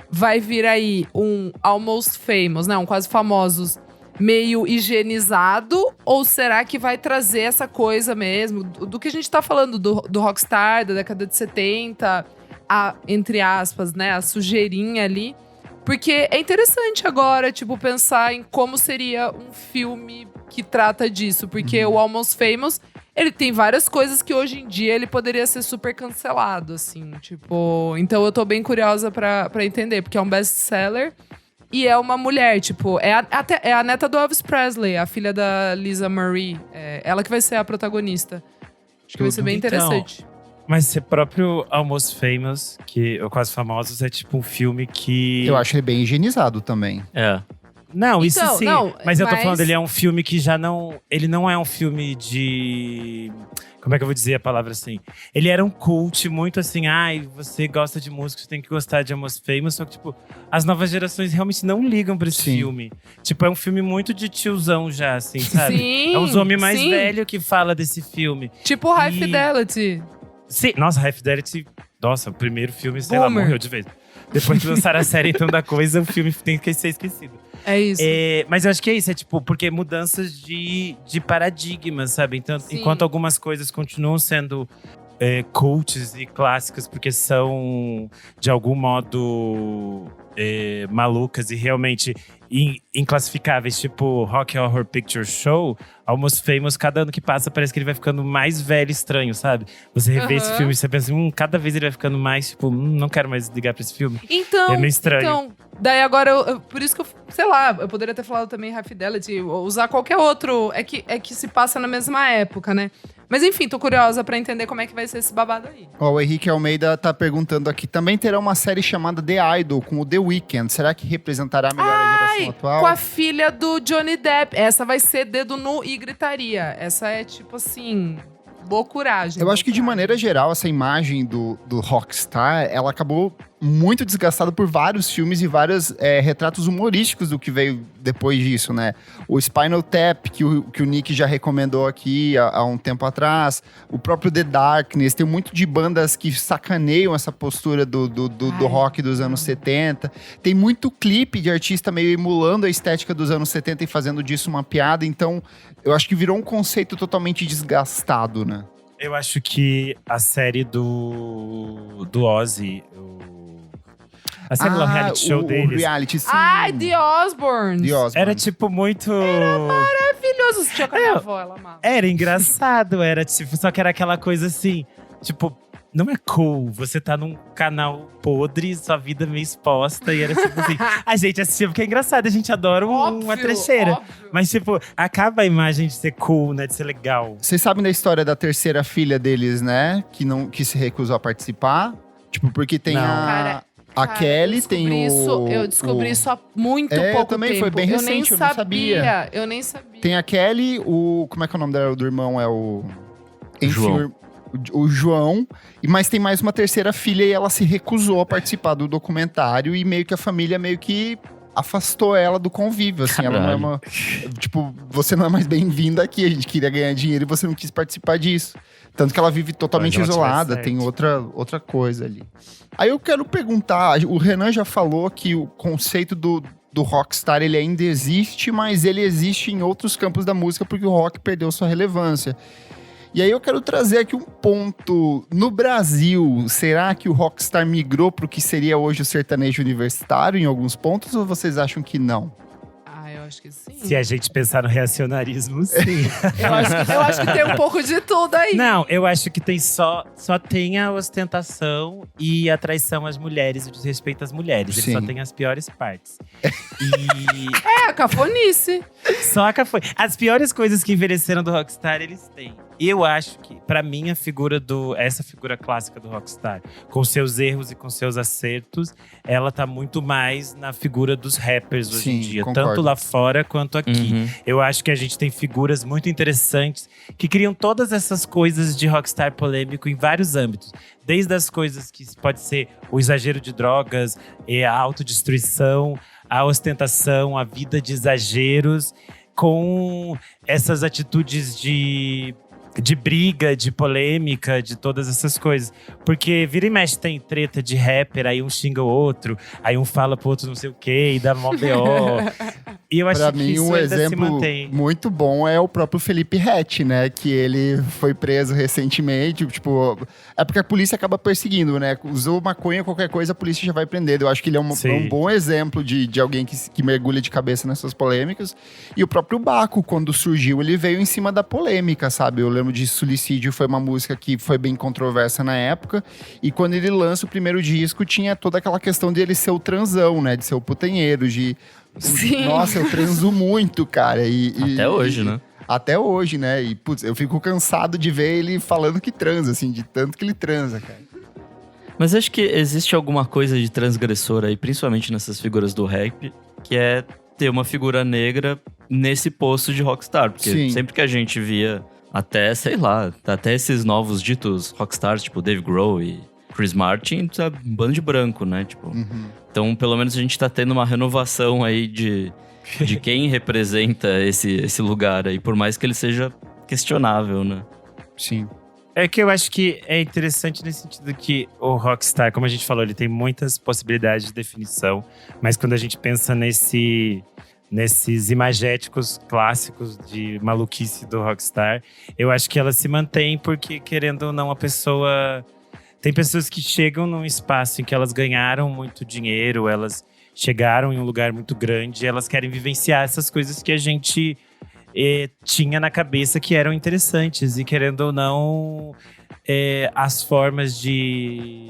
S3: vai vir aí um Almost Famous, né? Um Quase Famosos meio higienizado? Ou será que vai trazer essa coisa mesmo do que a gente tá falando do rockstar da década de 70, entre aspas, né, a sujeirinha ali? Porque é interessante agora, tipo, pensar em como seria um filme que trata disso. Porque o Almost Famous, ele tem várias coisas que hoje em dia ele poderia ser super cancelado, assim, tipo... Então eu tô bem curiosa pra entender, porque é um best-seller e é uma mulher, tipo... É a neta do Elvis Presley, a filha da Lisa Marie. Ela que vai ser a protagonista. Acho que vai ser bem
S2: Então,
S3: interessante.
S2: Mas esse próprio Almost Famous, que o Quase Famosos, é tipo um filme que...
S1: Eu acho ele bem higienizado também.
S4: É.
S2: Não, isso
S3: Então,
S2: sim.
S3: não,
S2: mas eu tô
S3: mas-
S2: falando, ele é um filme que já não... Ele não é um filme de... Como é que eu vou dizer a palavra assim? Ele era um cult muito assim, ai, você gosta de música, você tem que gostar de Almost Famous. Só que, tipo, as novas gerações realmente não ligam pra esse
S1: Sim.
S2: filme. Tipo, é um filme muito de tiozão já, assim, sabe?
S3: Sim,
S2: É os homens mais
S3: sim.
S2: velhos que fala desse filme.
S3: Tipo High
S2: E-
S3: Fidelity.
S2: Sim, nossa, High Fidelity… Nossa, o primeiro filme, sei lá,
S3: Boomer.
S2: morreu de vez. Depois que lançaram a série Então da Coisa, o filme tem que ser esquecido.
S3: É isso.
S2: Mas eu acho que é isso, é tipo, porque mudanças de paradigmas, sabe? Então,
S3: Sim.
S2: enquanto algumas coisas continuam sendo cults e clássicas, porque são, de algum modo, malucas e realmente inclassificáveis, tipo Rock Horror Picture Show, Almost Famous, cada ano que passa, parece que ele vai ficando mais velho e estranho, sabe? Você revê esse
S3: Aham.
S2: filme e você pensa, cada vez ele vai ficando mais, tipo, não quero mais ligar pra esse filme.
S3: Então,
S2: É meio estranho.
S3: Então, daí agora, por isso que eu, sei lá, eu poderia ter falado também High Fidelity, ou usar qualquer outro, é que se passa na mesma época, né? Mas enfim, tô curiosa pra entender como é que vai ser esse babado aí.
S1: Ó, o Henrique Almeida tá perguntando aqui, também terá uma série chamada The Idol, com o The Weeknd. Será que representará melhor a geração atual?
S3: Com a filha do Johnny Depp. Essa vai ser dedo nu e gritaria. Essa é tipo assim, loucuragem.
S1: Eu acho que de
S3: loucuragem.
S1: maneira geral, essa imagem do rockstar, ela acabou muito desgastado por vários filmes e vários retratos humorísticos do que veio depois disso, né? O Spinal Tap, que o Nick já recomendou aqui há um tempo atrás. O próprio The Darkness. Tem muito de bandas que sacaneiam essa postura do rock dos anos 70. Tem muito clipe de artista meio emulando a estética dos anos 70 e fazendo disso uma piada. Então, eu acho que virou um conceito totalmente desgastado, né?
S2: Eu acho que a série do Ozzy, a série do reality show deles,
S1: O reality, sim.
S3: Ai, The Osbournes.
S1: The Osbournes.
S2: era tipo muito…
S3: Maravilhoso. Você tinha com a minha avó, ela amava.
S2: Era engraçado, era tipo… Só que era aquela coisa assim, tipo… Não é cool, você tá num canal podre, sua vida meio exposta. E era tipo assim, a gente assistia porque é engraçado, a gente adora uma trecheira.
S3: Óbvio.
S2: Mas tipo, acaba a imagem de ser cool, né, de ser legal.
S1: Vocês sabem da história da terceira filha deles, né? Que se recusou a participar? Tipo, porque tem
S2: Não.
S3: Cara,
S1: a Kelly, tem
S3: eu descobri isso há muito pouco
S1: também,
S3: tempo.
S1: foi bem recente, eu não sabia.
S3: Eu nem sabia.
S1: Tem a Kelly, como é que é o nome do irmão? É o… Enfim,
S4: João.
S1: O João. Mas tem mais uma terceira filha e ela se recusou a participar do documentário. E meio que a família meio que afastou ela do convívio, assim. Ela não é uma… Tipo, você não é mais bem-vinda aqui. A gente queria ganhar dinheiro e você não quis participar disso. Tanto que ela vive totalmente
S2: Mas ela
S1: isolada.
S2: tivesse
S1: Tem outra coisa ali. Aí eu quero perguntar… O Renan já falou que o conceito do rockstar, ele ainda existe, mas ele existe em outros campos da música porque o rock perdeu sua relevância. E aí eu quero trazer aqui um ponto. No Brasil, será que o rockstar migrou para o que seria hoje o sertanejo universitário em alguns pontos, ou vocês acham que não?
S3: Ah, eu acho que sim.
S2: Se a gente pensar no reacionarismo, sim.
S3: Eu acho que tem um pouco de tudo aí.
S2: Não, eu acho que tem só tem a ostentação e a traição às mulheres, o desrespeito às mulheres. Ele
S1: Sim.
S2: só tem as piores partes. E
S3: É, a cafonice.
S2: só que foi. As piores coisas que envelheceram do rockstar, eles têm. Eu acho que, pra mim, essa figura clássica do rockstar, com seus erros e com seus acertos, ela tá muito mais na figura dos rappers hoje em
S1: Sim,
S2: dia.
S1: concordo.
S2: Tanto lá fora quanto aqui.
S4: Uhum.
S2: Eu acho que a gente tem figuras muito interessantes que criam todas essas coisas de rockstar polêmico em vários âmbitos. Desde as coisas que pode ser o exagero de drogas, a autodestruição, a ostentação, a vida de exageros, com essas atitudes de briga, de polêmica, de todas essas coisas. Porque vira e mexe tem treta de rapper, aí um xinga o outro, aí um fala pro outro não sei o quê, e dá mó BO. E eu acho
S1: Pra
S2: que
S1: mim,
S2: isso
S1: um
S2: ainda se
S1: exemplo
S2: mantém.
S1: muito bom é o próprio Felipe Ret, né? Que ele foi preso recentemente, tipo… É porque a polícia acaba perseguindo, né? Usou maconha, qualquer coisa, a polícia já vai prender. Eu acho que ele é
S2: Sim.
S1: um bom exemplo de alguém que mergulha de cabeça nessas polêmicas. E o próprio Baco, quando surgiu, ele veio em cima da polêmica, sabe? Eu lembro de Suicídio, foi uma música que foi bem controversa na época. E quando ele lança o primeiro disco, tinha toda aquela questão de ele ser o transão, né? De ser o putanheiro, de…
S3: Sim.
S1: Nossa, eu transo muito, cara.
S4: Até hoje, né?
S1: Até hoje, né? E, putz, eu fico cansado de ver ele falando que transa, assim, de tanto que ele transa, cara.
S4: Mas acho que existe alguma coisa de transgressor aí, principalmente nessas figuras do rap, que é ter uma figura negra nesse posto de rockstar. Porque
S1: Sim.
S4: sempre que a gente via até, sei lá, até esses novos ditos rockstars, tipo Dave Grohl e Chris Martin, tá um bando de branco, né? Tipo, então, pelo menos a gente tá tendo uma renovação aí de quem representa esse lugar aí, por mais que ele seja questionável, né?
S1: Sim.
S2: É que eu acho que é interessante nesse sentido que o rockstar, como a gente falou, ele tem muitas possibilidades de definição, mas quando a gente pensa nesses imagéticos clássicos de maluquice do rockstar, eu acho que ela se mantém porque, querendo ou não, a pessoa… Tem pessoas que chegam num espaço em que elas ganharam muito dinheiro, elas chegaram em um lugar muito grande, elas querem vivenciar essas coisas que a gente tinha na cabeça que eram interessantes. E querendo ou não, as formas de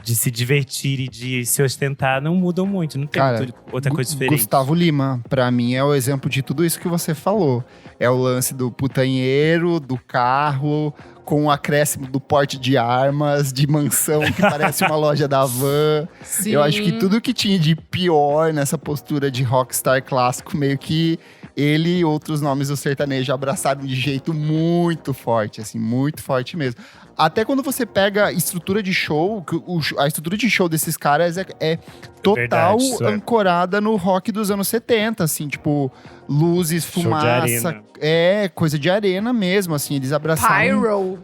S2: se divertir e de se ostentar não mudam muito. Não tem
S1: Cara,
S2: outra coisa diferente.
S1: Gustavo Lima, pra mim, é o exemplo de tudo isso que você falou. É o lance do putanheiro, do carro, com o acréscimo do porte de armas, de mansão que parece uma loja da van.
S3: Sim.
S1: Eu acho que tudo que tinha de pior nessa postura de rockstar clássico meio que ele e outros nomes do sertanejo abraçaram de jeito muito forte, assim, muito forte mesmo. Até quando você pega a estrutura de show, a estrutura de show desses caras é total
S2: Verdade, isso é.
S1: ancorada no rock dos anos 70, assim, tipo, luzes,
S2: Show de
S1: fumaça.
S2: arena.
S1: Coisa de arena mesmo, assim, eles abraçaram.
S3: Pyro.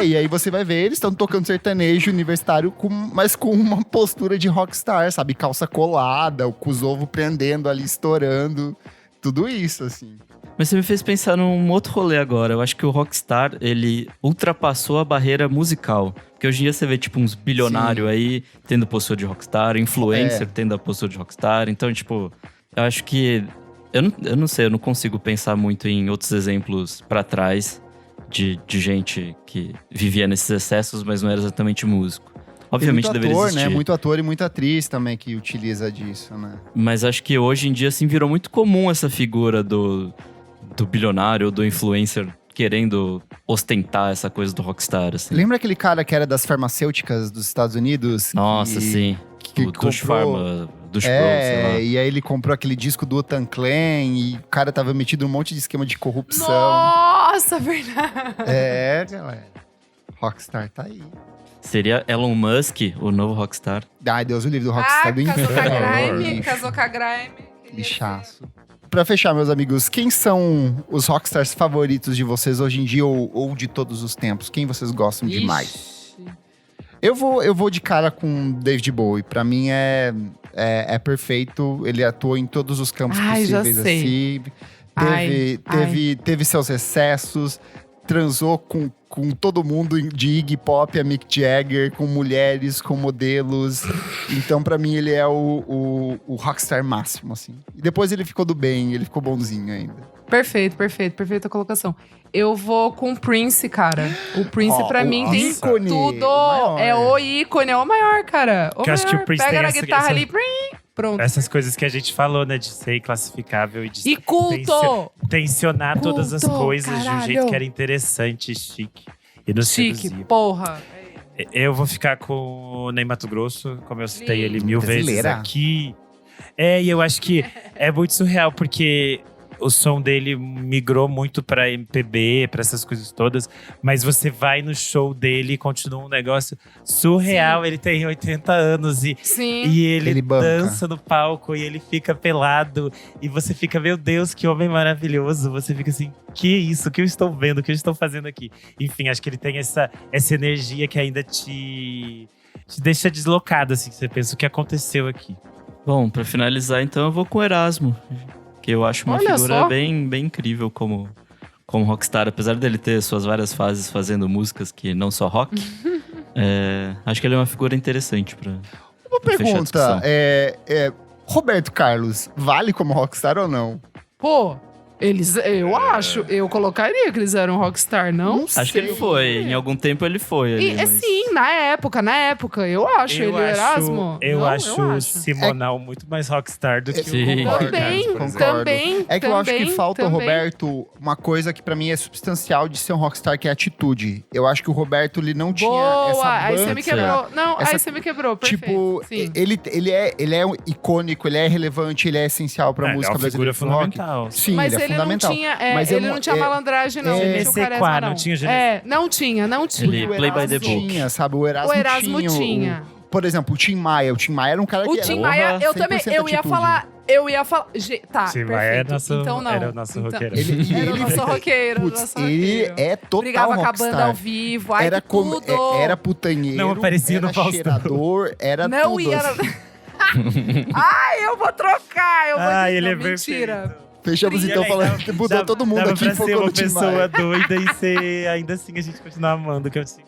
S1: E aí você vai ver, eles estão tocando sertanejo universitário, mas com uma postura de rockstar, sabe? Calça colada, com os ovos prendendo ali, estourando. Tudo isso, assim.
S4: Mas você me fez pensar num outro rolê agora. Eu acho que o Rockstar, ele ultrapassou a barreira musical. Porque hoje em dia você vê, tipo, uns bilionários aí tendo postura de Rockstar, influencer tendo a postura de Rockstar. Então, tipo, eu acho que... Eu não sei, eu não consigo pensar muito em outros exemplos pra trás de gente que vivia nesses excessos, mas não era exatamente músico. Obviamente
S1: muito
S4: deveria
S1: ator,
S4: existir.
S1: né? Muito ator e muita atriz também que utiliza disso, né?
S4: Mas acho que hoje em dia, assim, virou muito comum essa figura do bilionário ou do influencer querendo ostentar essa coisa do rockstar, assim.
S1: Lembra aquele cara que era das farmacêuticas dos Estados Unidos?
S4: Nossa, sim.
S1: Que
S4: O Dush
S1: comprou...
S4: Pharma, Dush Pro, sei lá.
S1: E aí ele comprou aquele disco do Wu-Tang Clan e o cara tava metido num monte de esquema de corrupção.
S3: Nossa, verdade.
S1: Galera. Rockstar tá aí.
S4: Seria Elon Musk, o novo rockstar.
S1: Ai, Deus o livre do Rockstar do
S3: casou com a
S1: inferno.
S3: Grime. Casou com a Grime.
S1: Lixaço. Pra fechar, meus amigos, quem são os rockstars favoritos de vocês hoje em dia ou de todos os tempos? Quem vocês gostam demais? Eu vou de cara com David Bowie. Pra mim é perfeito. Ele atua em todos os campos possíveis,
S3: já sei.
S1: assim. Teve seus excessos, transou com todo mundo de Iggy Pop a Mick Jagger, com mulheres, com modelos. Então, pra mim, ele é o rockstar máximo, assim. E depois ele ficou do bem, ele ficou bonzinho ainda.
S3: Perfeita colocação. Eu vou com o Prince, cara. O Prince, pra mim, tem
S1: ícone,
S3: tudo.
S1: o maior.
S3: É o ícone, é o maior, cara. O
S2: Que eu
S3: maior.
S2: acho que o Prince
S3: Pega
S2: tem
S3: na
S2: essa-
S3: guitarra
S2: essa-
S3: ali, pronto.
S2: Essas coisas que a gente falou, né? De ser classificável e de
S3: E culto!
S2: tensionar todas as
S3: Culto,
S2: coisas de um
S3: caralho.
S2: jeito que era interessante, chique. E nos
S3: Chique,
S2: seduzia.
S3: porra.
S2: Eu vou ficar com o Ney Matogrosso, como eu citei ele mil vezes
S1: Brasileira.
S2: aqui. E eu acho que é muito surreal, porque o som dele migrou muito pra MPB, pra essas coisas todas. Mas você vai no show dele e continua um negócio surreal.
S3: Sim.
S2: Ele tem 80 anos
S3: Sim.
S2: e ele
S1: Ele banca.
S2: dança no palco e ele fica pelado. E você fica, meu Deus, que homem maravilhoso. Você fica assim, que isso? O que eu estou vendo? O que eu estou fazendo aqui? Enfim, acho que ele tem essa energia que ainda te deixa deslocado, assim. Você pensa, o que aconteceu aqui?
S4: Bom, pra finalizar, então, eu vou com o Erasmo. Que eu acho uma
S3: Olha
S4: figura
S3: só.
S4: bem incrível como rockstar. Apesar dele ter suas várias fases fazendo músicas que não só rock. Acho que ele é uma figura interessante pra
S1: Uma
S4: fechar a
S1: pergunta,
S4: discussão.
S1: Roberto Carlos, vale como rockstar ou não?
S3: Pô, eu acho, eu colocaria que eles eram rockstar, não?
S4: Acho que ele foi. Em algum tempo ele foi. Ali, mas-
S3: Sim, na época, eu acho. ele Erasmo.
S2: Eu
S3: Não,
S2: acho Simonal muito mais rockstar do que
S4: Sim.
S2: o Roberto
S3: Também,
S2: Carlos, por exemplo.
S3: também.
S1: É que eu acho que falta ao
S3: também.
S1: Roberto uma coisa que pra mim é substancial de ser um rockstar, que é a atitude. Eu acho que o Roberto, ele não tinha essa
S3: Boa, aí
S1: banca.
S3: você me quebrou. Não,
S1: essa-
S3: aí você me quebrou, perfeito.
S1: Tipo,
S3: Sim.
S1: ele é icônico, ele é relevante, ele é essencial pra
S2: Ele
S1: música
S2: é uma figura
S1: brasileira. do rock.
S2: fundamental.
S1: Sim,
S3: Mas
S1: ele é
S3: ele
S1: fundamental.
S3: não tinha,
S1: Mas eu
S3: ele não tinha malandragem, não.
S1: é-
S3: Ele tinha o
S2: Genesequá,
S3: carisma,
S2: não tinha Genesequá.
S3: não tinha.
S4: Ele-
S1: O
S4: Play by
S1: Erasmo
S4: the book.
S1: tinha, sabe? O Erasmo,
S3: O Erasmo tinha.
S1: Por exemplo, o Tim Maia. O Tim Maia era um cara que
S3: O
S1: era
S3: Tim Maia, eu
S1: 100%
S3: também, eu ia
S1: atitude.
S3: falar. Tá,
S2: Tim
S3: perfeito.
S2: Maia era nosso-
S3: Então não.
S2: era o nosso
S3: Então-
S2: roqueiro.
S3: Era o nosso roqueiro.
S1: Putz, ele é total
S3: Brigava com a
S1: rockstar.
S3: banda ao vivo, ai,
S1: Era,
S3: tudo.
S1: era putanheiro,
S2: Não aparecia
S1: era
S2: no Faustão.
S1: cheirador, era
S3: Não
S1: tudo.
S3: ia.
S1: assim.
S3: Ai, eu vou trocar. Eu vou...
S2: Ele
S3: não,
S2: é
S3: mentira.
S2: perfeito.
S1: Fechamos então falando, mudou todo mundo
S2: dava
S1: aqui
S2: pra
S1: e
S2: ser
S1: focou
S2: uma
S1: no Tim
S2: pessoa
S1: Maia.
S2: doida e ser, ainda assim, a gente continuar amando, que é o Tim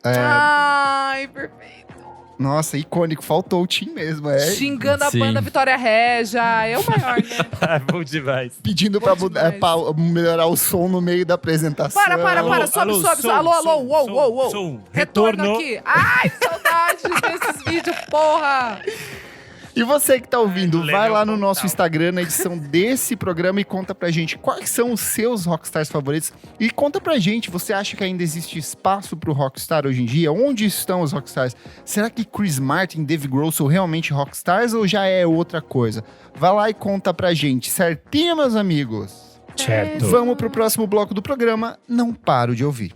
S2: Maia.
S3: Ai, perfeito.
S1: Nossa, icônico, faltou o Tim mesmo,
S3: Xingando a
S4: Sim.
S3: banda Vitória Régia. É o maior, né?
S2: Bom demais.
S1: pedindo pra,
S3: Bom demais.
S1: pra melhorar o som no meio da apresentação.
S3: Para, sobe.
S2: som,
S3: Alô,
S2: som,
S3: uou.
S2: som.
S3: Retorno
S2: Retorno.
S3: aqui. Ai, saudade desses vídeos, porra.
S1: E você que tá ouvindo,
S2: Ai,
S1: vai lá no
S2: Level
S1: nosso
S2: Total.
S1: Instagram, na edição desse programa e conta pra gente quais são os seus rockstars favoritos. E conta pra gente, você acha que ainda existe espaço pro rockstar hoje em dia? Onde estão os rockstars? Será que Chris Martin e Dave Grohl são realmente rockstars ou já é outra coisa? Vai lá e conta pra gente, certinho, meus amigos?
S2: Certo.
S1: Vamos pro próximo bloco do programa, Não Paro de Ouvir.